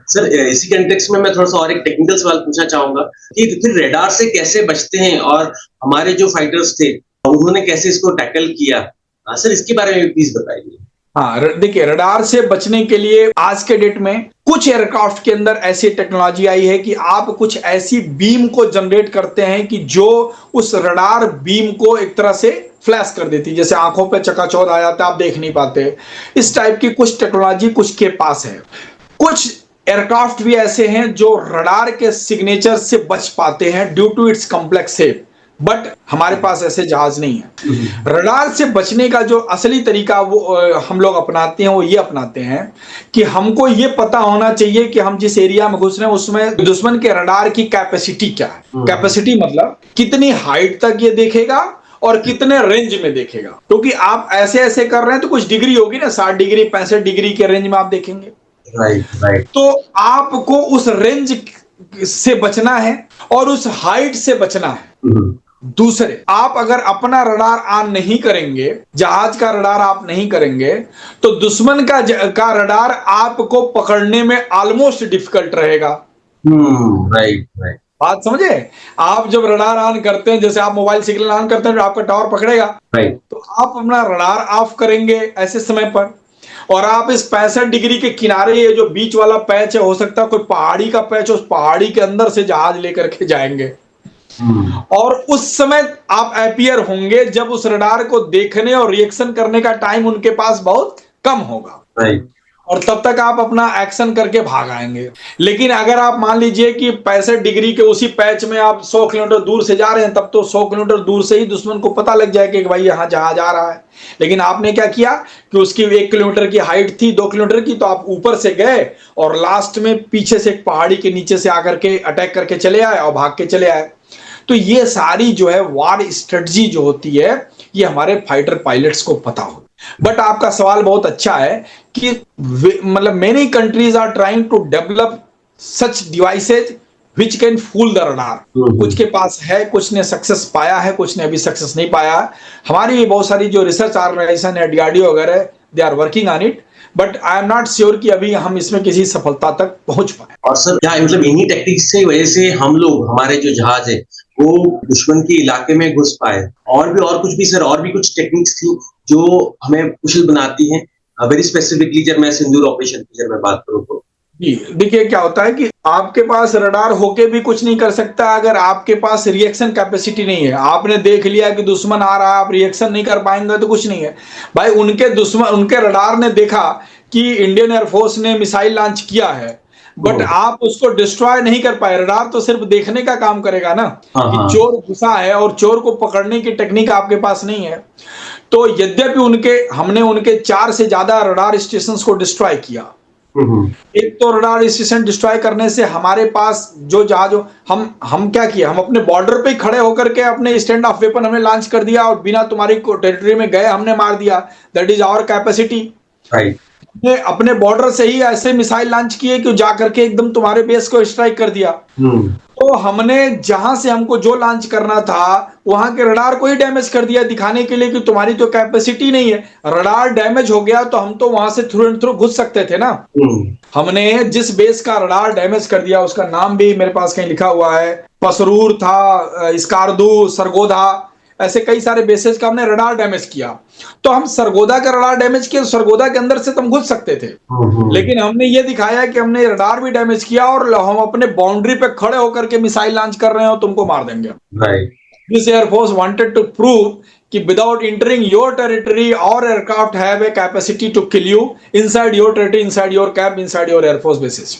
सर इसी कंटेक्स्ट में मैं थोड़ा सा और एक टेक्निकल सवाल पूछना चाहूंगा कि फिर रेडार से कैसे बचते हैं और हमारे जो फाइटर्स थे उन्होंने कैसे इसको टैकल किया, सर इसके बारे में प्लीज बताइए। हाँ देखिए, रडार से बचने के लिए आज के डेट में कुछ एयरक्राफ्ट के अंदर ऐसी टेक्नोलॉजी आई है कि आप कुछ ऐसी बीम को जनरेट करते हैं कि जो उस रडार बीम को एक तरह से फ्लैश कर देती है, जैसे आंखों पे चकाचौंध आ जाता है, आप देख नहीं पाते। इस टाइप की कुछ टेक्नोलॉजी कुछ के पास है। कुछ एयरक्राफ्ट भी ऐसे हैं जो रडार के सिग्नेचर से बच पाते हैं due to its complex shape, but हमारे पास ऐसे जहाज नहीं है। रडार से बचने का जो असली तरीका वो हम लोग अपनाते हैं, वो ये अपनाते हैं कि हमको ये पता होना चाहिए कि हम जिस एरिया में घुस रहे हैं उसमें दुश्मन के रडार की कैपेसिटी क्या है। कैपेसिटी मतलब कितनी हाइट तक ये देखेगा और कितने रेंज में देखेगा, क्योंकि आप ऐसे ऐसे कर रहे हैं तो कुछ डिग्री होगी ना, 60 डिग्री 65 डिग्री के रेंज में आप देखेंगे। राइट। तो आपको उस रेंज से बचना है और उस हाइट से बचना है। दूसरे, आप अगर अपना रडार ऑन नहीं करेंगे, जहाज का रडार आप नहीं करेंगे, तो दुश्मन का रडार आपको पकड़ने में ऑलमोस्ट डिफिकल्ट रहेगा। राइट। बात समझे? आप जब रडार ऑन करते हैं, जैसे आप मोबाइल सिग्नल ऑन करते हैं तो आपका टावर पकड़ेगा, तो आप अपना रडार ऑफ करेंगे ऐसे समय पर, और आप इस 65 डिग्री के किनारे, ये जो बीच वाला पैच है, हो सकता है कोई पहाड़ी का पैच, उस पहाड़ी के अंदर से जहाज लेकर के जाएंगे, और उस समय आप अपीयर होंगे जब उस रडार को देखने और रिएक्शन करने का टाइम उनके पास बहुत कम होगा, और तब तक आप अपना एक्शन करके भाग आएंगे। लेकिन अगर आप मान लीजिए कि 65 डिग्री के उसी पैच में आप 100 किलोमीटर दूर से जा रहे हैं, तब तो 100 किलोमीटर दूर से ही दुश्मन को पता लग जाएगा कि भाई यहाँ जहाज आ रहा है। लेकिन आपने क्या किया कि उसकी 1 किलोमीटर की हाइट थी, 2 किलोमीटर की, तो आप ऊपर से गए और लास्ट में पीछे से एक पहाड़ी के नीचे से आकर के अटैक करके चले आए और भाग के चले आए। तो ये सारी जो है वार स्ट्रेटजी जो होती है, ये हमारे फाइटर पायलट्स को पता हो। बट आपका सवाल बहुत अच्छा है कि मतलब many countries are trying to develop such devices which can fool the radar. कुछ के पास है, कुछ ने सक्सेस पाया है, कुछ ने अभी सक्सेस नहीं पाया। हमारी बहुत सारी जो रिसर्च ऑर्गेनाइजेशन है, डीआरडीओ वगैरह, they are working on it, but I am not sure कि अभी हम इसमें किसी सफलता तक पहुंच पाए। और सर क्या मतलब इन्हीं टेक्निक्स की वजह से हम लोग, हमारे जो जहाज है वो दुश्मन के इलाके में घुस पाए? और कुछ भी सर, और भी कुछ टेक्निक्स थी जो हमें कुशल बनाती हैं? वेरी स्पेसिफिकली जब मैं सिंदूर ऑपरेशन की जब मैं बात करूं तो जी देखिए, क्या होता है कि आपके पास रडार होके भी कुछ नहीं कर सकता अगर आपके पास रिएक्शन कैपेसिटी नहीं है। आपने देख लिया कि दुश्मन आ रहा है, आप रिएक्शन नहीं कर पाएंगे तो कुछ नहीं है। भाई उनके रडार ने देखा कि इंडियन एयरफोर्स ने मिसाइल लॉन्च किया है, बट आप उसको डिस्ट्रॉय नहीं कर पाए। रडार तो सिर्फ देखने का काम करेगा ना कि चोर घुसा है, और चोर को पकड़ने की टेक्निक आपके पास नहीं है। तो यद्यपि हमने उनके 4 से ज्यादा रडार स्टेशंस को डिस्ट्रॉय किया, एक तो रडार स्टेशन डिस्ट्रॉय करने से हमारे पास जो जहाज, हम क्या किया, हम अपने बॉर्डर पे खड़े होकर के अपने स्टैंड ऑफ वेपन हमने लॉन्च कर दिया और बिना तुम्हारी टेरिटरी में गए हमने मार दिया। That is our capacity. Right. हमने अपने बॉर्डर से ही ऐसे मिसाइल लॉन्च किए कि जा करके एकदम तुम्हारे बेस को स्ट्राइक कर दिया। तो हमने जहां से हमको जो लॉन्च करना था वहां के रडार को ही डैमेज कर दिया, दिखाने के लिए कि तुम्हारी तो कैपेसिटी नहीं है। रडार डैमेज हो गया तो हम तो वहां से थ्रू एंड थ्रू घुस सकते थे ना। हमने जिस बेस का रडार डैमेज कर दिया उसका नाम भी मेरे पास कहीं लिखा हुआ है, पसरूर था, स्कार्दू, सरगोधा, ऐसे कई सारे बेसेस का हमने रडार डैमेज किया। तो हम सरगोधा का रडार डैमेज किया, सरगोधा के अंदर से तुम घुस सकते थे, लेकिन हमने ये दिखाया कि हमने रडार भी डैमेज किया और हम अपने बाउंड्री पे खड़े होकर के मिसाइल लॉन्च कर रहे हो, तुमको मार देंगे। Right. This air force wanted to prove कि विदाउट एंटरिंग योर टेरिटरी और aircraft have a capacity to kill you inside your territory, inside your camp, inside your air force bases.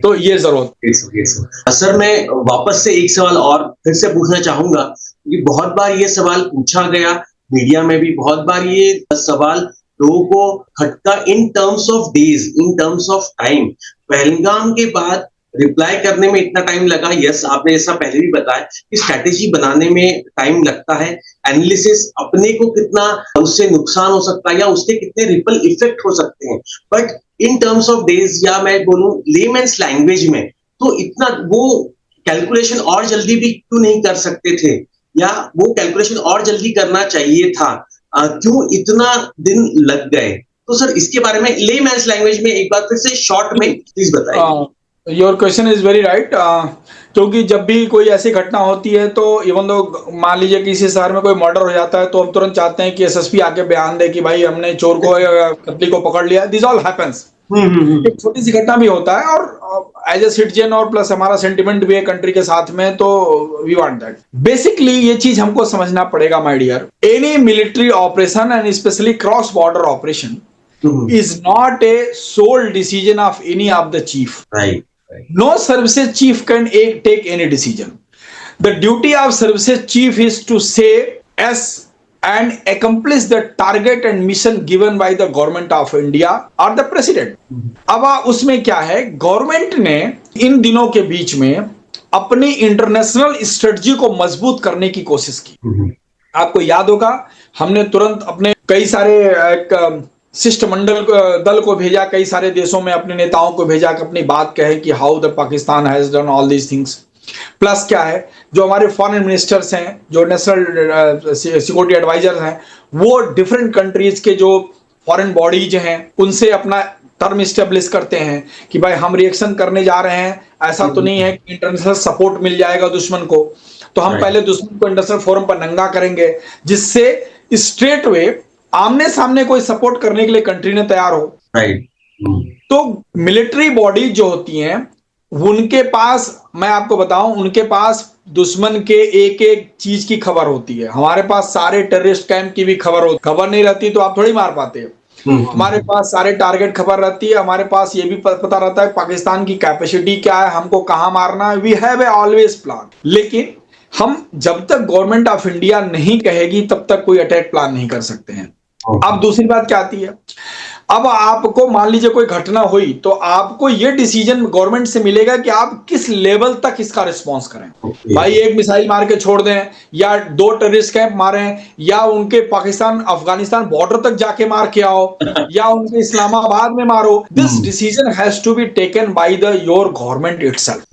तो ये जरूरत। सर मैं वापस से एक सवाल और फिर से पूछना चाहूंगा, क्योंकि बहुत बार ये सवाल पूछा गया, मीडिया में भी बहुत बार ये सवाल लोगों को खटका in terms of days, in terms of time. Pahalgam के बाद रिप्लाई करने में इतना टाइम लगा, यस आपने जैसा पहले भी बताया कि स्ट्रैटेजी बनाने में टाइम लगता है, एनालिसिस अपने को कितना उससे नुकसान हो सकता है या उसके कितने रिपल इफेक्ट हो सकते हैं, but in terms of days या मैं बोलूं लेमेंस लैंग्वेज में, तो इतना वो कैलकुलेशन और जल्दी भी क्यों नहीं कर सकते थे, या वो कैलकुलेशन और जल्दी करना चाहिए था, क्यों इतना दिन लग गए? तो सर इसके बारे में लेमेंस लैंग्वेज में एक बार फिर से शॉर्ट में प्लीज बताइए। Your question is very right, क्योंकि जब भी कोई ऐसी घटना होती है तो इवन दो मान लीजिए किसी शहर में कोई मर्डर हो जाता है तो हम तुरंत चाहते हैं कि एसएसपी आके बयान दे कि भाई हमने चोर को या कतली को पकड़ लिया। This all happens. एक छोटी सी घटना भी होता है और एज ए सिटीजन और प्लस हमारा सेंटिमेंट भी है कंट्री के साथ में, तो वी वांट दैट। बेसिकली ये चीज हमको समझना पड़ेगा my dear, any military operation and specially cross border operation is not a sole decision of any of the chief. Right. No services chief can take any decision. The duty of services chief is to say yes and accomplish the target and mission given by the government of India or the president. अब उसमें क्या है, government ने इन दिनों के बीच में अपनी international strategy को मजबूत करने की कोशिश की। आपको याद होगा हमने तुरंत अपने कई सारे एक शिष्टमंडल दल को भेजा, कई सारे देशों में अपने नेताओं को भेजा कि अपनी बात कहे कि how the Pakistan has done all these things. Plus क्या है, जो हमारे फॉरेन मिनिस्टर्स हैं, जो नेशनल सिक्योरिटी एडवाइजर्स हैं, वो डिफरेंट कंट्रीज के जो फॉरेन बॉडीज हैं उनसे अपना टर्म स्टेब्लिश करते हैं कि भाई हम रिएक्शन करने जा रहे हैं, ऐसा तो नहीं है कि इंटरनेशनल सपोर्ट मिल जाएगा दुश्मन को, तो हम पहले दुश्मन को इंटरनेशनल फोरम पर नंगा करेंगे, जिससे स्ट्रेट वे आमने सामने कोई सपोर्ट करने के लिए कंट्री ने तैयार हो। राइट। तो मिलिट्री बॉडी जो होती हैं उनके पास, मैं आपको बताऊं, उनके पास दुश्मन के एक एक चीज की खबर होती है। हमारे पास सारे टेररिस्ट कैंप की भी खबर नहीं रहती तो आप थोड़ी मार पाते हो। हमारे पास सारे टारगेट खबर रहती है, हमारे पास ये भी पता रहता है पाकिस्तान की कैपेसिटी क्या है, हमको कहां मारना है। We have a always plan. लेकिन हम जब तक गवर्नमेंट ऑफ इंडिया नहीं कहेगी तब तक कोई अटैक प्लान नहीं कर सकते हैं। अब दूसरी बात क्या आती है, अब आपको मान लीजिए कोई घटना हुई तो आपको यह डिसीजन गवर्नमेंट से मिलेगा कि आप किस लेवल तक इसका रिस्पांस करें। भाई एक मिसाइल मार के छोड़ दें, या 2 टेररिस्ट कैंप मारें, या उनके पाकिस्तान अफगानिस्तान बॉर्डर तक जाके मार के आओ, या उनके इस्लामाबाद में मारो। This decision has to be taken by the your government itself.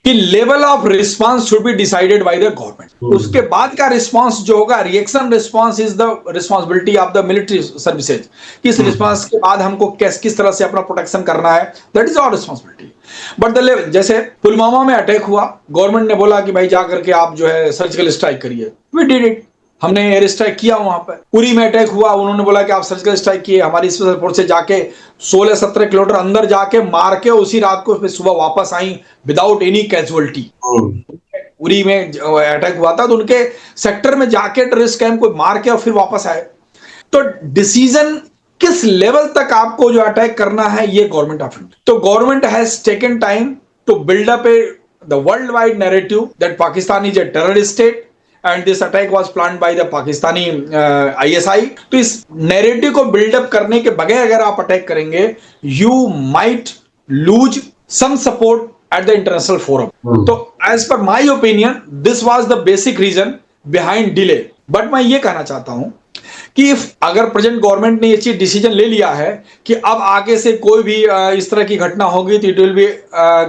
कि level of response should be decided by the government. उसके बाद का रिस्पांस जो होगा, reaction response is the responsibility of the military services. किस रिस्पांस के बाद हमको किस तरह से अपना प्रोटेक्शन करना है, that is our responsibility. But the level, जैसे पुलवामा में अटैक हुआ, गवर्नमेंट ने बोला कि भाई जाकर के आप जो है सर्जिकल स्ट्राइक करिए, वी डिड इट, हमने एयर स्ट्राइक किया वहां पर। उरी में अटैक हुआ, उन्होंने बोला कि आप सर्जिकल स्ट्राइक किए, हमारी स्पेशल फोर्स से जाके 16-17 किलोमीटर अंदर जाके मार के उसी रात को फिर सुबह वापस आई विदाउट एनी कैजुअलिटी। उरी में अटैक हुआ था तो उनके सेक्टर में जाके टेररिस्ट कैंप को मार के और फिर वापस आए। तो डिसीजन किस लेवल तक आपको जो अटैक करना है, ये गवर्नमेंट ऑफ इंडिया। तो government has taken time to build up the world wide narrative that Pakistan is a terrorist state and this attack was planned by the Pakistani ISI। तो इस नैरेटिव को बिल्डअप करने के बगैर अगर आप अटैक करेंगे, you might lose some support at the international forum. तो as per my opinion, this was the basic reason behind delay. But मैं ये कहना चाहता हूं कि अगर प्रेजेंट गवर्नमेंट ने ये चीज डिसीजन ले लिया है कि अब आगे से कोई भी इस तरह की घटना होगी तो it will be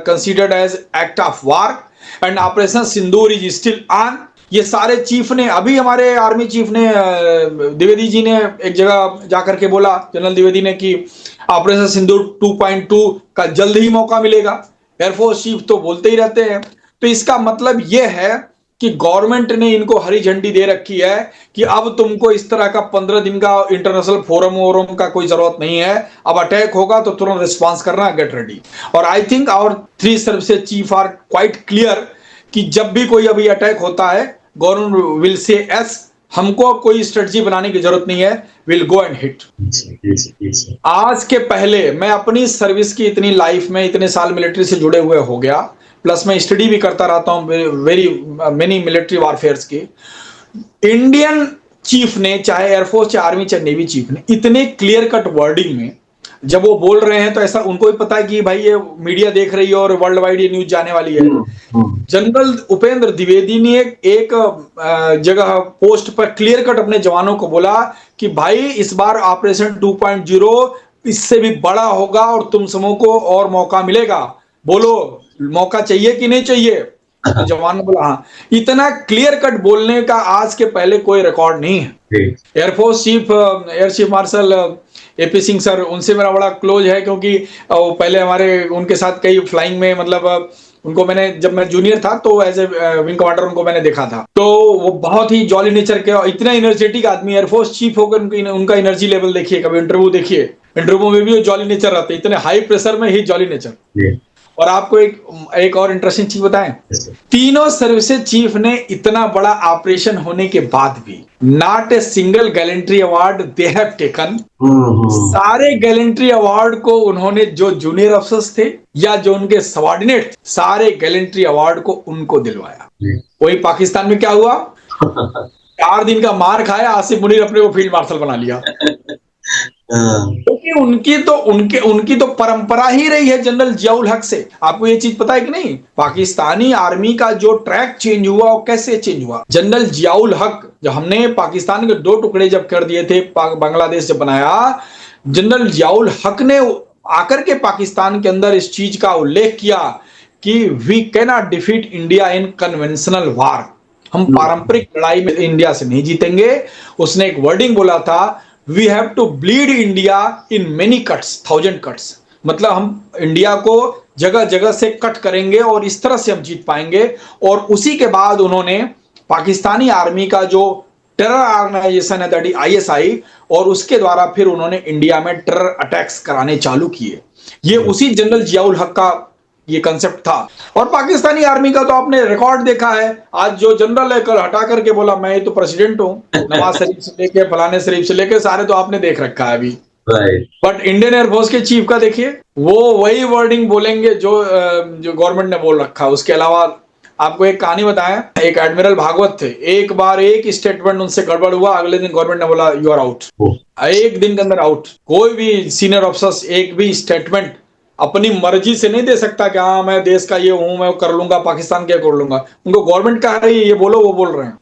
considered as act of war and operation Sindoor is still on. ये सारे चीफ ने, अभी हमारे आर्मी चीफ ने द्विवेदी जी ने एक जगह जाकर के बोला, जनरल द्विवेदी ने, कि ऑपरेशन सिंदूर 2.2 का जल्द ही मौका मिलेगा। एयरफोर्स चीफ तो बोलते ही रहते हैं। तो इसका मतलब यह है कि गवर्नमेंट ने इनको हरी झंडी दे रखी है कि अब तुमको इस तरह का 15 दिन का इंटरनेशनल फोरम का कोई जरूरत नहीं है। अब अटैक होगा तो तुरंत रिस्पांस करना, गेट रेडी। और I think our 3 services chief are quite clear कि जब भी कोई अभी अटैक होता है, गवर्नमेंट विल से एस, हमको कोई स्ट्रेटजी बनाने की जरूरत नहीं है, विल गो एंड हिट। आज के पहले मैं अपनी सर्विस की इतनी लाइफ में इतने साल मिलिट्री से जुड़े हुए हो गया, प्लस मैं स्टडी भी करता रहता हूं वेरी मेनी मिलिट्री वारफेयर्स की। इंडियन चीफ ने, चाहे एयरफोर्स, चाहे आर्मी, चाहे नेवी चीफ ने, इतने क्लियर कट वर्डिंग में जब वो बोल रहे हैं तो ऐसा उनको भी पता है कि भाई ये मीडिया देख रही है और वर्ल्ड वाइड ये न्यूज जाने वाली है। जनरल उपेंद्र द्विवेदी ने एक जगह पोस्ट पर क्लियर कट अपने जवानों को बोला कि भाई इस बार ऑपरेशन 2.0 इससे भी बड़ा होगा और तुम समूह को और मौका मिलेगा, बोलो मौका चाहिए कि नहीं चाहिए। जवान ने बोला हाँ। इतना क्लियर कट बोलने का आज के पहले कोई रिकॉर्ड नहीं है। Air force chief air chief marshal AP Singh sir, उनसे मेरा बड़ा क्लोज है क्योंकि वो पहले हमारे उनके साथ कई फ्लाइंग में, मतलब उनको मैंने, जब मैं जूनियर था तो एज ए विंग कमांडर उनको मैंने देखा था। तो वो बहुत ही जॉली नेचर के और इतना एनर्जेटिक आदमी, एयरफोर्स चीफ होकर उनका एनर्जी लेवल देखिए, कभी इंटरव्यू देखिए, इंटरव्यू में भी वो जॉली नेचर रहते, इतने हाई प्रेशर में ही जॉली नेचर। और आपको एक और इंटरेस्टिंग चीज बताएं, तीनों सर्विसेज चीफ ने इतना बड़ा ऑपरेशन होने के बाद भी not a single gallantry award they have taken. सारे गैलेंट्री अवार्ड को उन्होंने, जो जूनियर अफसर्स थे या जो उनके सबऑर्डिनेट, सारे गैलेंट्री अवार्ड को उनको दिलवाया। वही पाकिस्तान में क्या हुआ, 4 दिन का मार खाया, आसिफ मुनीर अपने को फील्ड मार्शल बना लिया। क्योंकि उनकी तो परंपरा ही रही है जनरल जियाउल हक से। आपको ये चीज पता है कि नहीं, पाकिस्तानी आर्मी का जो ट्रैक चेंज हुआ और कैसे चेंज हुआ। जनरल जियाउल हक, जब हमने पाकिस्तान के 2 टुकड़े जब कर दिए थे, बांग्लादेश जब बनाया, जनरल जियाउल हक ने आकर के पाकिस्तान के अंदर इस चीज का उल्लेख किया कि we can not defeat India in conventional war, हम पारंपरिक लड़ाई में इंडिया से नहीं जीतेंगे। उसने एक वर्डिंग बोला था, we have to bleed India in many cuts, 1000 cuts, मतलब हम इंडिया को जगह जगह से कट करेंगे और इस तरह से हम जीत पाएंगे। और उसी के बाद उन्होंने पाकिस्तानी आर्मी का जो टेरर ऑर्गेनाइजेशन है, दैट इज ISI, और उसके द्वारा फिर उन्होंने इंडिया में टेरर अटैक्स कराने चालू किए। ये उसी जनरल जियाउल हक का ये कंसेप्ट था। और पाकिस्तानी आर्मी का तो आपने रिकॉर्ड देखा है। आज जो जनरल है कल हटा करके बोला मैं ही तो प्रेसिडेंट हूं, नवाज शरीफ से लेके फलाने शरीफ से लेके सारे तो आपने देख रखा है अभी। बट इंडियन एयरफोर्स के चीफ का देखिए, वो वही वर्डिंग बोलेंगे जो गवर्नमेंट ने बोल रखा। उसके अलावा आपको एक कहानी बताएं, एक एडमिरल भागवत थे, एक बार एक स्टेटमेंट उनसे गड़बड़ हुआ, अगले दिन गवर्नमेंट ने बोला यू आर आउट, एक दिन के अंदर आउट। कोई भी सीनियर अफसर एक भी स्टेटमेंट अपनी मर्जी से नहीं दे सकता कि हाँ मैं देश का ये हूं, मैं कर लूंगा, पाकिस्तान क्या कर लूंगा। उनको गवर्नमेंट कह रही है ये बोलो, वो बोल रहे हैं।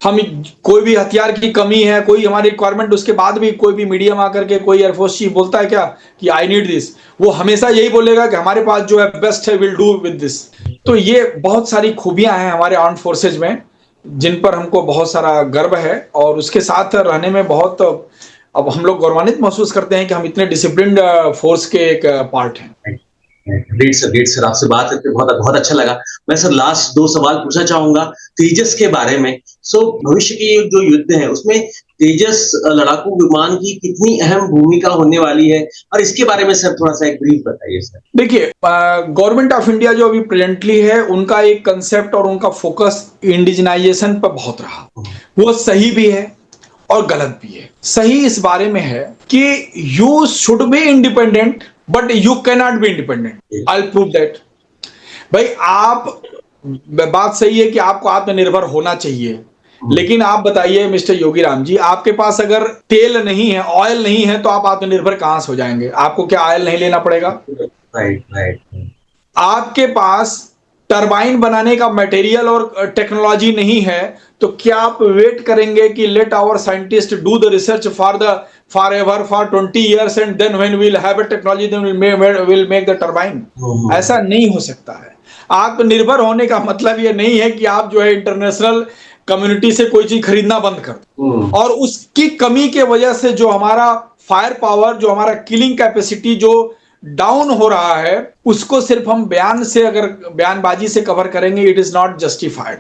हम कोई भी हथियार की कमी है, कोई हमारी रिक्वायरमेंट, उसके बाद भी कोई भी मीडिया में आकर के कोई एयरफोर्स चीफ बोलता है क्या कि आई नीड दिस, वो हमेशा यही बोलेगा कि हमारे पास जो है बेस्ट है, विल डू विद दिस। तो ये बहुत सारी खूबियां हैं हमारे आर्म्ड फोर्सेज में जिन पर हमको बहुत सारा गर्व है और उसके साथ रहने में बहुत अब हम लोग गौरवान्वित महसूस करते हैं कि हम इतने डिसिप्लिन्ड फोर्स के एक पार्ट हैं। ग्रेट सर, आपसे बात करके बहुत अच्छा लगा। मैं सर लास्ट 2 सवाल पूछना चाहूंगा तेजस के बारे में। भविष्य की जो युद्ध है उसमें तेजस लड़ाकू विमान की कितनी अहम भूमिका होने वाली है, और इसके बारे में सर थोड़ा सा एक ब्रीफ बताइए सर। देखिए, गवर्नमेंट ऑफ इंडिया जो अभी प्रेजेंटली है, उनका एक कंसेप्ट और उनका फोकस इंडिजिनाइजेशन पर बहुत रहा। वो सही भी है और गलत भी है। सही इस बारे में है कि you should be independent but you can not be independent. I will prove that. भाई आप बात सही है कि आपको आत्मनिर्भर होना चाहिए, लेकिन आप बताइए मिस्टर योगीराम जी, आपके पास अगर तेल नहीं है, ऑयल नहीं है, तो आप आत्मनिर्भर कहां से हो जाएंगे? आपको क्या ऑयल नहीं लेना पड़ेगा? Right right. आपके पास टरबाइन बनाने का मटेरियल और टेक्नोलॉजी नहीं है, तो क्या आप वेट करेंगे कि let our scientist do the research forever for 20 years and then when we will have a technology then will make the turbine? ऐसा नहीं हो सकता है। आत्मनिर्भर होने का मतलब ये नहीं है कि आप जो है इंटरनेशनल कम्युनिटी से कोई चीज खरीदना बंद कर दो, और उसकी कमी के वजह से जो हमारा फायर पावर, जो हमारा किलिंग कैपेसिटी जो डाउन हो रहा है, उसको सिर्फ हम अगर बयानबाजी से कवर करेंगे, it is not justified.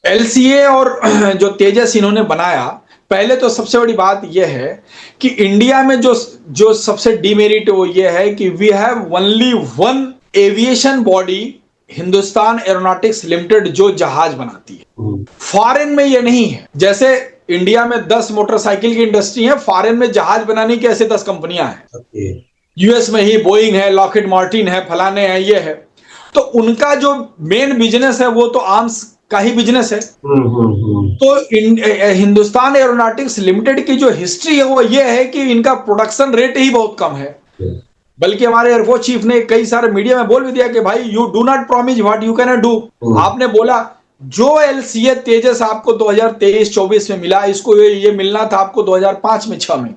LCA और जो तेजस इन्होंने बनाया, पहले तो सबसे बड़ी बात यह है कि इंडिया में जो सबसे डिमेरिट वो ये है कि we have only one aviation body, Hindustan Aeronautics Limited, जो जहाज बनाती है। फॉरेन में ये नहीं है। जैसे इंडिया में 10 मोटरसाइकिल की इंडस्ट्री है, फॉरेन में जहाज बनाने की ऐसे 10 कंपनियां हैं। यूएस में ही बोइंग है, लॉकहीड मार्टिन है, फलाने हैं, ये है। तो उनका जो मेन बिजनेस है वो तो आर्म्स का ही बिजनेस है। तो हिंदुस्तान एरोनॉटिक्स लिमिटेड की जो हिस्ट्री है वो ये है कि इनका प्रोडक्शन रेट ही बहुत कम है। बल्कि हमारे एयरफोर्स चीफ ने कई सारे मीडिया में बोल भी दिया कि भाई you do not promise what you can not do. आपने बोला जो एलसीए तेजस आपको 2023-24 में मिला, इसको ये मिलना था आपको 2005 में 6 में।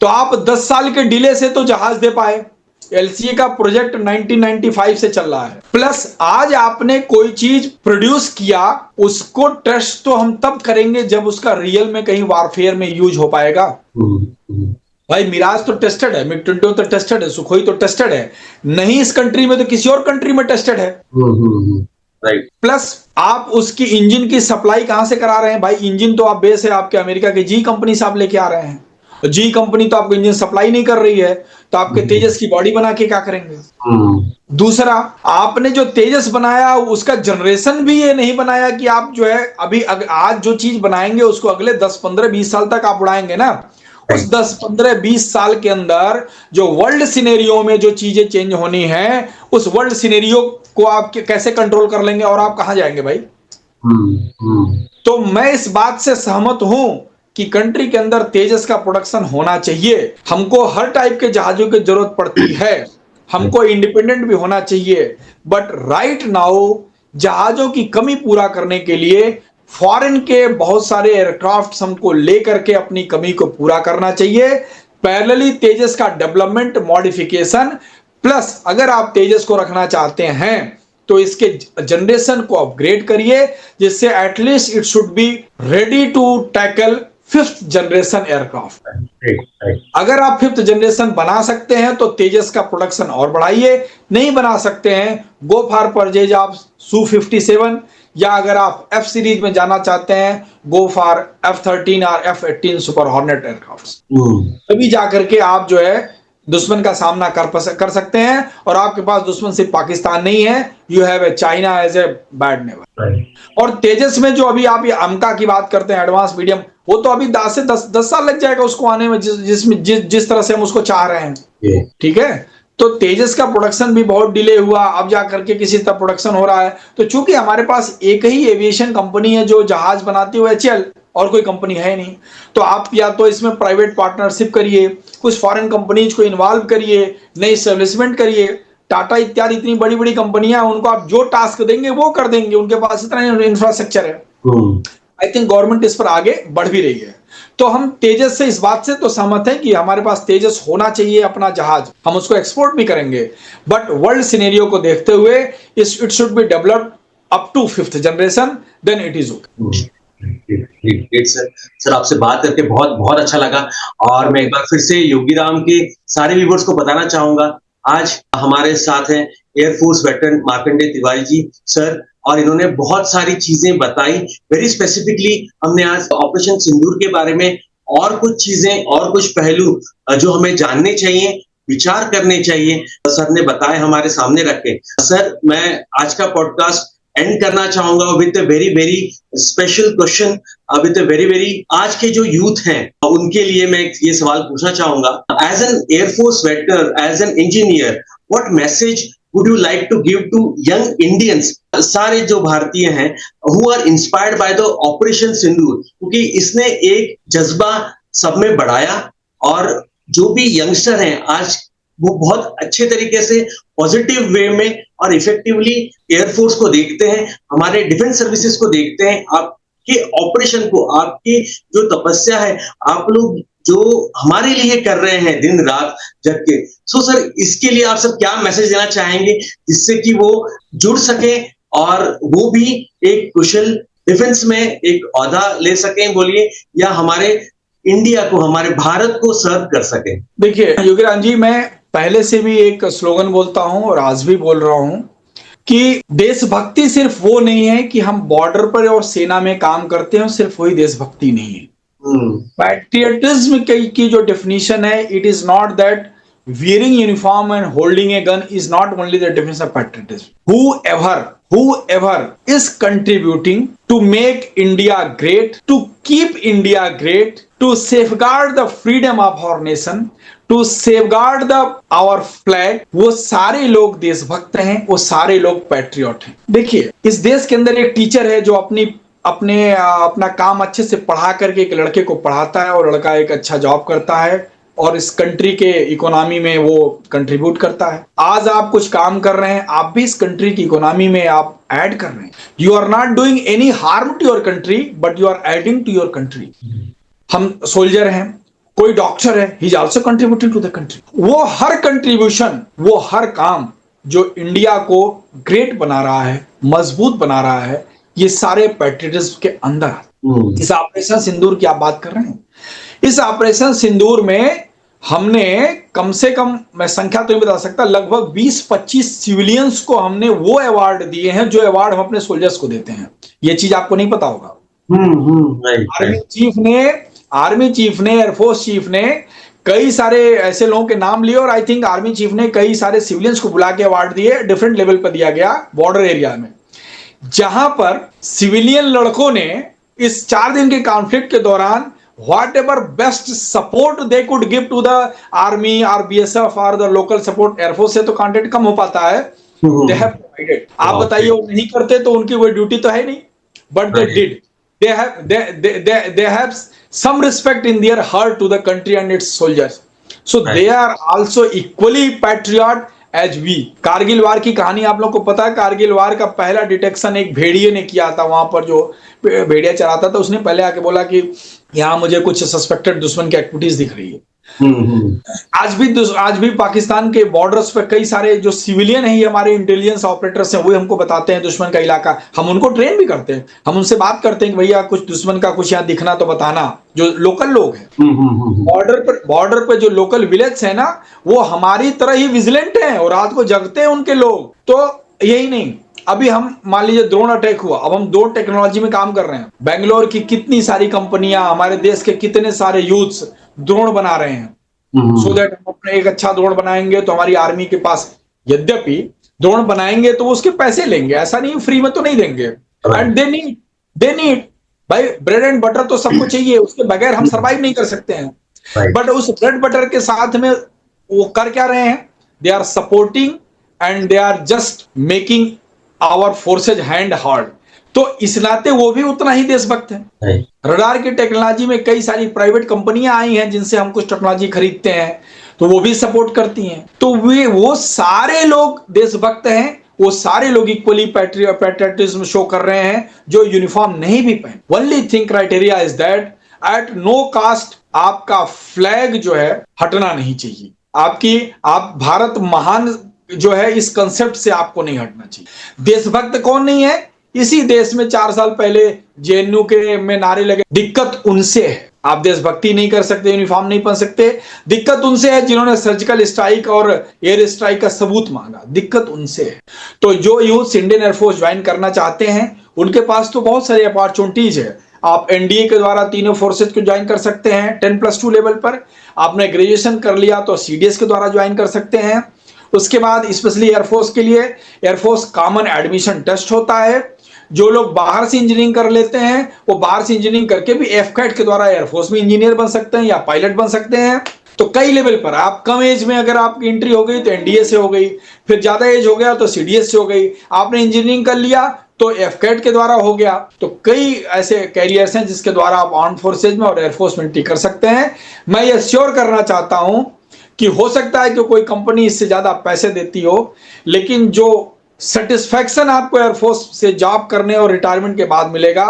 तो आप 10 साल के डिले से तो जहाज दे पाए। एलसीए का प्रोजेक्ट 1995 से चल रहा है। प्लस आज आपने कोई चीज प्रोड्यूस किया, उसको टेस्ट तो हम तब करेंगे जब उसका रियल में कहीं वारफेयर में यूज हो पाएगा। भाई मिराज तो टेस्टेड है, मिग 20 तो टेस्टेड है, सुखोई तो टेस्टेड है, नहीं इस कंट्री में तो किसी और कंट्री में टेस्टेड है। राइट। प्लस आप उसकी इंजन की सप्लाई कहां से करा रहे हैं? भाई इंजन तो आप बेस है आपके अमेरिका के जी कंपनी से आप लेके आ रहे हैं, जी कंपनी तो आपको इंजन सप्लाई नहीं कर रही है, तो आपके तेजस की बॉडी बना के क्या करेंगे? दूसरा, आपने जो तेजस बनाया उसका जनरेशन भी ये नहीं बनाया कि आप जो है अभी आज जो चीज बनाएंगे उसको अगले 10, 15, 20 साल तक आप उड़ाएंगे ना। उस 10, 15, 20 साल के अंदर जो वर्ल्ड सिनेरियो में जो चीजें चेंज होनी है, उस वर्ल्ड सिनेरियो को आप कैसे कंट्रोल कर लेंगे और आप कहां जाएंगे भाई? तो मैं इस बात से सहमत हूं कि कंट्री के अंदर तेजस का प्रोडक्शन होना चाहिए। हमको हर टाइप के जहाजों की जरूरत पड़ती है, हमको इंडिपेंडेंट भी होना चाहिए, बट राइट नाउ जहाजों की कमी पूरा करने के लिए फॉरेन के बहुत सारे एयरक्राफ्ट हमको लेकर के अपनी कमी को पूरा करना चाहिए। पैरेलली तेजस का डेवलपमेंट, मॉडिफिकेशन, प्लस अगर आप तेजस को रखना चाहते हैं तो इसके जनरेशन को अपग्रेड करिए, जिससे at least it should be ready to tackle 5th generation aircraft. अगर आप 5th जनरेशन बना सकते हैं तो तेजस का प्रोडक्शन और बढ़ाइए, नहीं बना सकते हैं गो फॉर परचेज आप Su-57, या अगर आप एफ सीरीज में जाना चाहते हैं गो फॉर F-13 और F-18 सुपर हॉर्नेट एयरक्राफ्ट। तभी जाकर के आप जो है दुश्मन का सामना कर सकते हैं, और आपके पास दुश्मन सिर्फ पाकिस्तान नहीं है, you have a China as a bad neighbour. और तेजस में जो अभी आप ये अमका की बात करते हैं, एडवांस मीडियम, वो तो अभी 10 साल लग जाएगा उसको आने में, जिस तरह से हम उसको चाह रहे हैं। ठीक है, तो तेजस का प्रोडक्शन भी बहुत डिले हुआ, अब जाकर के किसी तरह प्रोडक्शन हो रहा है। तो चूंकि हमारे पास एक ही एविएशन कंपनी है जो जहाज बनाती है, HAL, और कोई कंपनी है नहीं, तो आप या तो इसमें प्राइवेट पार्टनरशिप करिए, कुछ फॉरेन कंपनीज को इन्वॉल्व करिए, नई एस्टेब्लिशमेंट करिए। टाटा इत्यादि इतनी बड़ी बड़ी कंपनियां, उनको आप जो टास्क देंगे वो कर देंगे, उनके पास इतना इंफ्रास्ट्रक्चर है। आई थिंक गवर्नमेंट इस पर आगे बढ़ भी रही है। तो हम तेजस से इस बात से तो सहमत हैं कि हमारे पास तेजस होना चाहिए अपना जहाज, हम उसको एक्सपोर्ट भी करेंगे, बट वर्ल्ड सिनेरियो को देखते हुए it should be developed up to 5th generation, then it is okay. Sir आपसे बात करके बहुत बहुत अच्छा लगा, और मैं एक बार फिर से योगीराम के सारे व्यूअर्स को बताना चाहूंगा, आज हमारे साथ हैं air force veteran Markandeya Tiwari ji sir, और इन्होंने बहुत सारी चीजें बताई। वेरी स्पेसिफिकली हमने आज ऑपरेशन सिंदूर के बारे में और कुछ चीजें और कुछ पहलू जो हमें जानने चाहिए, विचार करने चाहिए, सर ने बताए, हमारे सामने रखे। सर मैं आज का पॉडकास्ट एंड करना चाहूंगा with very very special question, with very आज के जो यूथ हैं उनके लिए मैं ये सवाल पूछना चाहूंगा, as an air force veteran, as an engineer, what message would you like to give to young Indians, सारे जो भारतीय हैं who are inspired by the operation Sindoor, क्योंकि इसने एक जज्बा सब में बढ़ाया और जो भी यंगस्टर हैं आज वो बहुत अच्छे तरीके से पॉजिटिव वे में और इफेक्टिवली एयरफोर्स को देखते हैं, हमारे डिफेंस सर्विसेज को देखते हैं, आपके ऑपरेशन को, आपकी जो तपस्या है, आप लोग जो हमारे लिए कर रहे हैं दिन रात जग के। सो सर, इसके लिए आप सब क्या मैसेज देना चाहेंगे जिससे कि वो जुड़ सके और वो भी एक कुशल डिफेंस में एक ओहदा ले सकें, बोलिए, या हमारे इंडिया को, हमारे भारत को सर्व कर सके? देखिए योगीराज जी, मैं पहले से भी एक स्लोगन बोलता हूं और आज भी बोल रहा हूं कि देशभक्ति सिर्फ वो नहीं है कि हम बॉर्डर पर और सेना में काम करते हैं, सिर्फ वही देशभक्ति नहीं है। पैट्रियटिज्म की जो डेफिनेशन है, it is not that wearing uniform and holding a gun is not only the definition of patriotism. Whoever is contributing to make India great, to keep India great, to safeguard the freedom of our nation, to safeguard our flag, वो सारे लोग देशभक्त हैं, वो सारे लोग patriot हैं। देखिए, इस देश के अंदर एक टीचर है जो अपना काम अच्छे से पढ़ा करके एक लड़के को पढ़ाता है और लड़का एक अच्छा जॉब करता है और इस कंट्री के इकोनॉमी में वो कंट्रीब्यूट करता है। आज आप कुछ काम कर रहे हैं, आप भी इस कंट्री की इकोनॉमी में आप ऐड कर रहे हैं। You are not doing any harm to your country, but you are adding to your country. हम सोल्जर हैं, कोई डॉक्टर है, he is also contributing to the country. वो हर कंट्रीब्यूशन, वो हर काम जो इंडिया को ग्रेट बना रहा है, मजबूत बना रहा है, ये सारे पैट्रियटिज्म के अंदर। इस ऑपरेशन सिंदूर की आप बात कर रहे हैं, इस ऑपरेशन सिंदूर में हमने कम से कम, मैं संख्या तो नहीं बता सकता, लगभग 20-25 सिविलियंस को हमने वो अवार्ड दिए हैं जो अवार्ड हम अपने सोल्जर्स को देते हैं। ये चीज आपको नहीं पता होगा। आर्मी चीफ ने, एयरफोर्स चीफ ने कई सारे ऐसे लोगों के नाम लिए और आई थिंक आर्मी चीफ ने कई सारे सिविलियंस को बुला के अवार्ड दिए, डिफरेंट लेवल पर दिया गया बॉर्डर एरिया में, जहां पर सिविलियन लड़कों ने इस 4 दिन के कॉन्फ्लिक्ट के दौरान whatever best support they could give to the army or BSF or the local support, air force से तो कांटेक्ट कम हो पाता है, they have provided। आप बताइए, वो नहीं करते तो उनकी कोई ड्यूटी तो है नहीं, but they did। they have some respect in their heart to the country and its soldiers, so they are also equally patriot as we। Kargil वार की कहानी आप लोग को पता है। कारगिल वार का पहला डिटेक्शन एक भेड़िए ने किया था। वहां पर जो भेड़िया चलाता था, उसने पहले आके बोला कि यहाँ मुझे कुछ सस्पेक्टेड दुश्मन की एक्टिविटीज दिख रही है। आज भी पाकिस्तान के बॉर्डर्स पे कई सारे जो सिविलियन है, हमारे इंटेलिजेंस ऑपरेटर्स हैं, वो हमको बताते हैं दुश्मन का इलाका। हम उनको ट्रेन भी करते हैं, हम उनसे बात करते हैं कि भैया कुछ दुश्मन का कुछ यहाँ दिखना तो बताना। जो लोकल लोग हैं बॉर्डर पे जो लोकल विलेज है ना, वो हमारी तरह ही विजिलेंट हैं और रात को जगते हैं उनके लोग। तो यही नहीं, अभी हम मान लीजिए ड्रोन अटैक हुआ, अब हम ड्रोन टेक्नोलॉजी में काम कर रहे हैं। बेंगलोर की कितनी सारी कंपनियां, हमारे देश के कितने सारे यूथ्स ड्रोन बना रहे हैं, सो दैट हम अपने एक अच्छा ड्रोन बनाएंगे तो हमारी आर्मी के पास, यद्यपि ड्रोन बनाएंगे तो उसके पैसे लेंगे, ऐसा नहीं फ्री में तो नहीं देंगे। एंड दे नीड भाई, ब्रेड एंड बटर तो सबको चाहिए, उसके बगैर हम सर्वाइव नहीं कर सकते हैं। बट उस ब्रेड बटर के साथ में वो कर क्या रहे हैं? They are supporting and they are just making our forces hand hard. तो इस नाते वो भी उतना ही देशभक्त है। रडार की टेक्नोलॉजी में कई सारी प्राइवेट कंपनियां आई हैं जिनसे हम कुछ टेक्नोलॉजी खरीदते हैं, तो वो भी सपोर्ट करती हैं। तो वो सारे लोग देशभक्त हैं, वो सारे लोग इक्वली पैट्रियटिज्म शो कर रहे हैं जो यूनिफॉर्म नहीं भी पहने। Only thing criteria is that at no cost आपका फ्लैग जो है हटना नहीं चाहिए। आप भारत महान जो है, इस कंसेप्ट से आपको नहीं हटना चाहिए। देशभक्त कौन नहीं है? इसी देश में 4 साल पहले जेएनयू के में नारे लगे। दिक्कत उनसे है, आप देशभक्ति नहीं कर सकते, यूनिफॉर्म नहीं पहन सकते। दिक्कत उनसे है जिन्होंने सर्जिकल स्ट्राइक और एयर स्ट्राइक का सबूत मांगा, दिक्कत उनसे है। तो जो यूथ इंडियन एयरफोर्स ज्वाइन करना चाहते हैं, उनके पास तो बहुत सारी अपॉर्चुनिटीज है। आप एनडीए के द्वारा तीनों फोर्सेज को ज्वाइन कर सकते हैं 10+2 लेवल पर। आपने ग्रेजुएशन कर लिया तो सीडीएस के द्वारा ज्वाइन कर सकते हैं। उसके बाद स्पेशली एयरफोर्स के लिए एयरफोर्स कॉमन एडमिशन टेस्ट होता है। जो लोग बाहर से इंजीनियरिंग कर लेते हैं, वो बाहर से इंजीनियरिंग करके भी एफकैट के द्वारा एयरफोर्स में इंजीनियर बन सकते हैं या पायलट बन सकते हैं। तो कई लेवल पर आप कम एज में अगर आपकी एंट्री हो गई तो एनडीए से हो गई, फिर ज्यादा एज हो गया तो सीडीएस से हो गई, आपने इंजीनियरिंग कर लिया तो एफकेट के द्वारा हो गया। तो कई ऐसे कैरियर्स हैं जिसके द्वारा आप आर्म फोर्सेज में और एयरफोर्स में एंट्री कर सकते हैं। मैं ये श्योर करना चाहता हूं कि हो सकता है कि कोई कंपनी इससे ज्यादा पैसे देती हो, लेकिन जो सेटिस्फैक्शन आपको एयरफोर्स से जॉब करने और रिटायरमेंट के बाद मिलेगा,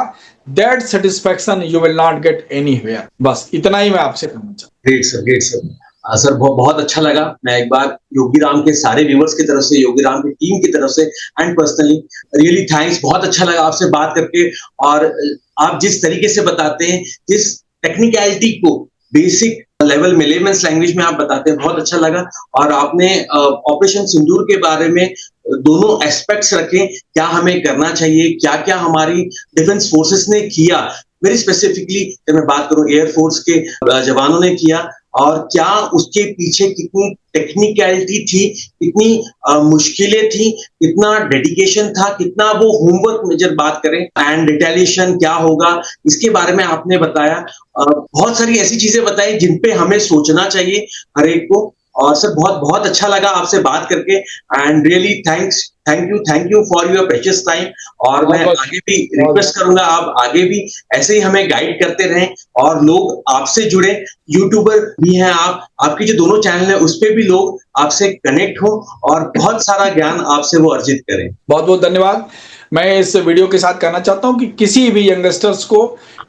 that satisfaction you will not gate anywhere. बस इतना ही मैं आपसे कहना चाहता हूं। Great sir, great sir. Sir बहुत अच्छा लगा। मैं एक बार योगीराम के सारे व्यूवर्स की तरफ से, योगीराम की टीम की तरफ से एंड पर्सनली रियली थैंक्स। बहुत अच्छा लगा आपसे बात करके, और आप जिस तरीके से बताते हैं, जिस टेक्निकलिटी को बेसिक लेवल में लेमन्स लैंग्वेज में आप बताते हैं, बहुत अच्छा लगा। और आपने ऑपरेशन सिंदूर के बारे में दोनों एस्पेक्ट्स रखे, क्या हमें करना चाहिए, क्या क्या हमारी डिफेंस फोर्सेस ने किया, वेरी स्पेसिफिकली जब मैं बात करूं एयरफोर्स के जवानों ने किया, और क्या उसके पीछे कितनी टेक्निकलिटी थी, कितनी मुश्किलें थी, कितना डेडिकेशन था, कितना वो होमवर्क में जब बात करें, एंड रिटेलिएशन क्या होगा, इसके बारे में आपने बताया। बहुत सारी ऐसी चीजें बताई जिन पे हमें सोचना चाहिए हर एक को। और सर बहुत अच्छा लगा आपसे बात करके, and really thank you for your precious time. और मैं आगे भी रिक्वेस्ट करूंगा, आप आगे भी ऐसे ही हमें गाइड करते रहें, और लोग आपसे जुड़े। यूट्यूबर भी हैं आप, आपके जो दोनों चैनल है उस पे भी लोग आपसे कनेक्ट हो और बहुत सारा ज्ञान आपसे वो अर्जित करें। बहुत बहुत धन्यवाद। मैं इस वीडियो के साथ कहना चाहता हूं कि किसी भी यंगस्टर्स को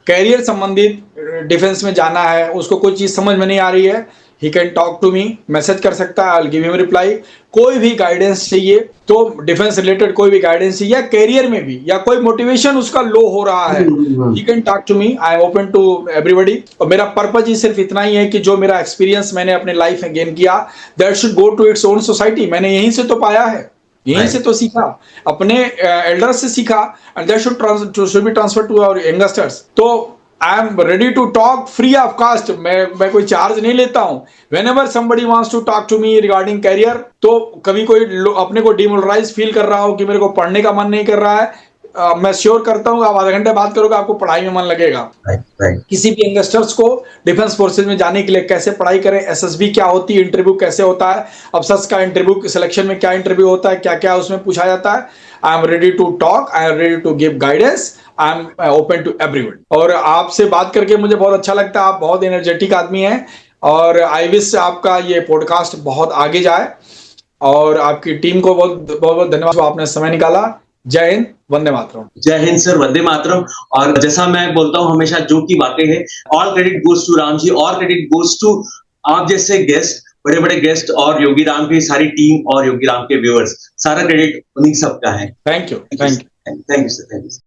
कैरियर संबंधित डिफेंस में जाना है, उसको कोई चीज समझ में नहीं आ रही है, he can talk to me, message कर सकता है, I will give him reply. कोई भी गाइडेंस चाहिए तो डिफेंस रिलेटेड कोई भी गाइडेंस चाहिए, या कैरियर में भी, या कोई मोटिवेशन उसका लो हो रहा है, he can talk to me, I am open to everybody. और मेरा पर्पज ही सिर्फ इतना ही है कि जो मेरा एक्सपीरियंस मैंने अपने लाइफ में गेन किया, that should go to its own society. मैंने यहीं से तो पाया है, यहीं से तो सीखा, अपने एल्डर्स से सीखा, and that should be transfer to our youngsters. तो I am ready to talk free of cost. मैं कोई चार्ज नहीं लेता हूं। Whenever somebody wants to talk to me regarding career, तो कभी कोई अपने को डिमोरलाइज फील कर रहा हो कि मेरे को पढ़ने का मन नहीं कर रहा है, मैं श्योर करता हूं आप आधा घंटे बात करोगे, आपको पढ़ाई में मन लगेगा। किसी भी यंगस्टर्स को डिफेंस फोर्सेज में जाने के लिए कैसे पढ़ाई करें, एसएसबी क्या होती है, इंटरव्यू कैसे होता है, अफसर्स का इंटरव्यू सिलेक्शन में क्या इंटरव्यू होता है, क्या क्या उसमें पूछा जाता है, I am ready to talk, I am ready to give guidance, I am open to everyone. और आपसे बात करके मुझे बहुत अच्छा लगता है, आप बहुत एनर्जेटिक आदमी हैं, और आई विश आपका ये पॉडकास्ट बहुत आगे जाए, और आपकी टीम को बहुत बहुत धन्यवाद, आपने समय निकाला। जय हिंद, वंदे मातरम। जय हिंद सर, वंदे मातरम। और जैसा मैं बोलता हूं हमेशा, जो की बातें हैं, all credit goes to Ram ji, all credit goes to आप जैसे गेस्ट, बड़े बड़े गेस्ट, और योगीराम की सारी टीम और योगीराम के व्यूअर्स, सारा क्रेडिट उन्हीं सबका है। Thank you sir, thank you.